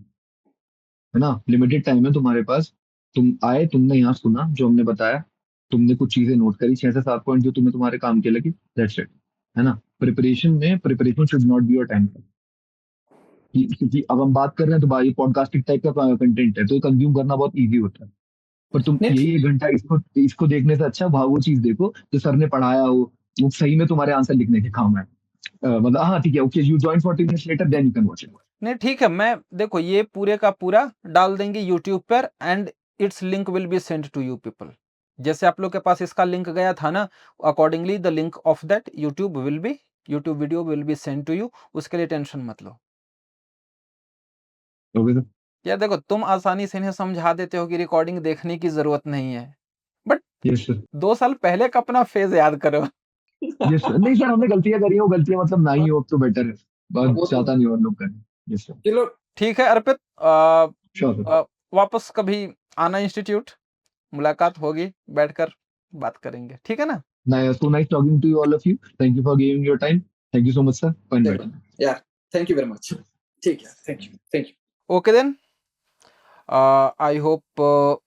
है ना, लिमिटेड टाइम है तुम्हारे पास। तुम आए, तुमने यहाँ सुना जो हमने बताया, तुमने कुछ चीजें नोट करी, 6 से 7 पॉइंट जो तुम्हें तुम्हारे काम के लगे, दैट्स इट, है ना। Preparation should not be your time, क्योंकि अब हम बात कर रहे हैं तो भाई पॉडकास्टिंग टाइप का कंटेंट है, तो कंज्यूम करना बहुत इजी होता है, पर तुम यही 1 घंटा इसको देखने से अच्छा वो चीज देखो जो सर ने पढ़ाया हो, वो सही में तुम्हारे आंसर लिखने के काम है। मतलब हाँ ठीक है, okay, you join 40 minutes later, then you can watch it. नहीं ठीक है, मैं देखो ये पूरे का पूरा डाल देंगे यूट्यूब पर, and its link will be send to you people. जैसे आप लोग के पास इसका लिंक गया था ना, accordingly the link of that YouTube video will be send to you. उसके लिए टेंशन मत लो। Okay sir. या देखो, तुम आसानी से इन्हें समझा देते हो कि रिकॉर्डिंग देखने की जरूरत नहीं है, बट यस सर, 2 साल पहले का अपना फेज याद करो। Yes sir. नहीं सर, हमने गलतियां करी हैं, वो गलतियां मतलब ना ही हो तो बेटर है, बहुत चाहता नहीं और लोग करें। Yes sir. चलो ठीक है अर्पित, श्योर सर। वापस कभी आना इंस्टीट्यूट, मुलाकात होगी, बैठकर बात करेंगे, ठीक है ना? So nice talking to you, all of you. Thank you for giving your time. Thank you so much, sir, for inviting me. Yeah, thank you very much. ठीक है, thank you. Okay then, I hope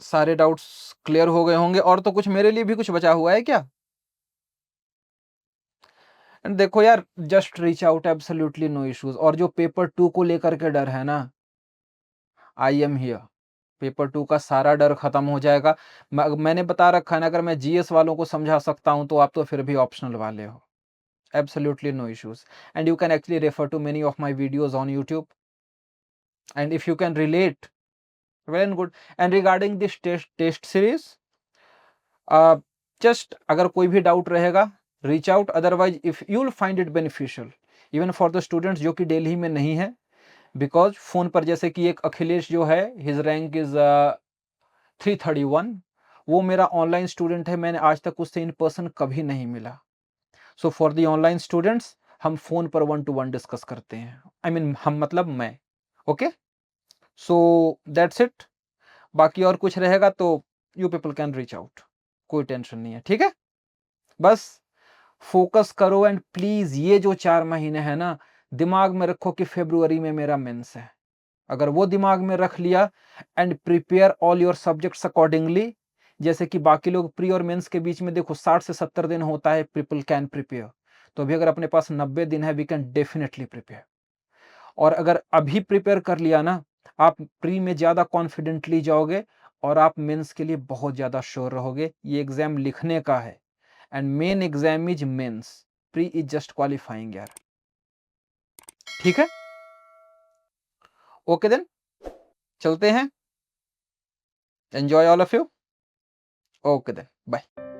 सारे doubts clear हो गए होंगे। और तो कुछ मेरे लिए भी कुछ बचा हुआ है क्या? एंड देखो यार, just reach out, absolutely no issues. और जो पेपर 2 को लेकर के डर है ना, आई एम हियर। पेपर 2 का सारा डर खत्म हो जाएगा। मैंने बता रखा है ना, अगर मैं जीएस वालों को समझा सकता हूं तो आप तो फिर भी ऑप्शनल वाले हो। Absolutely no issues, and you can actually refer to many of my videos on YouTube, and if you can relate, well and good. And regarding this test series, just अगर कोई भी डाउट रहेगा, reach out. Otherwise, if you will find it beneficial, even for the students जो कि दिल्ली में नहीं है, because phone पर जैसे कि एक अखिलेश जो है, his rank is 331, वो मेरा ऑनलाइन स्टूडेंट है, मैंने आज तक उससे इन पर्सन कभी नहीं मिला। So for the online students, हम फोन पर 1-to-1 डिस्कस करते हैं। I mean, हम मतलब मैं। Okay, so that's it. बाकी और कुछ रहेगा तो you people can reach out, कोई टेंशन नहीं है, ठीक है? बस फोकस करो, एंड प्लीज ये जो 4 महीने है ना, दिमाग में रखो कि फरवरी में मेरा मेंस है। अगर वो दिमाग में रख लिया, and prepare all your subjects accordingly, जैसे कि बाकी लोग प्री और मेंस के बीच में देखो 60 से 70 दिन होता है, पीपल कैन प्रिपेयर। तो अभी अगर अपने पास 90 दिन है, वी कैन डेफिनेटली प्रिपेयर। और अगर अभी प्रिपेयर कर लिया ना, आप प्री में ज्यादा कॉन्फिडेंटली जाओगे और आप मेंस के लिए बहुत ज्यादा श्योर रहोगे। ये एग्जाम लिखने का है, and main exam is mains, pre is just qualifying यार, ठीक है? ओके देन, चलते हैं। Enjoy all of you. Okay then, bye.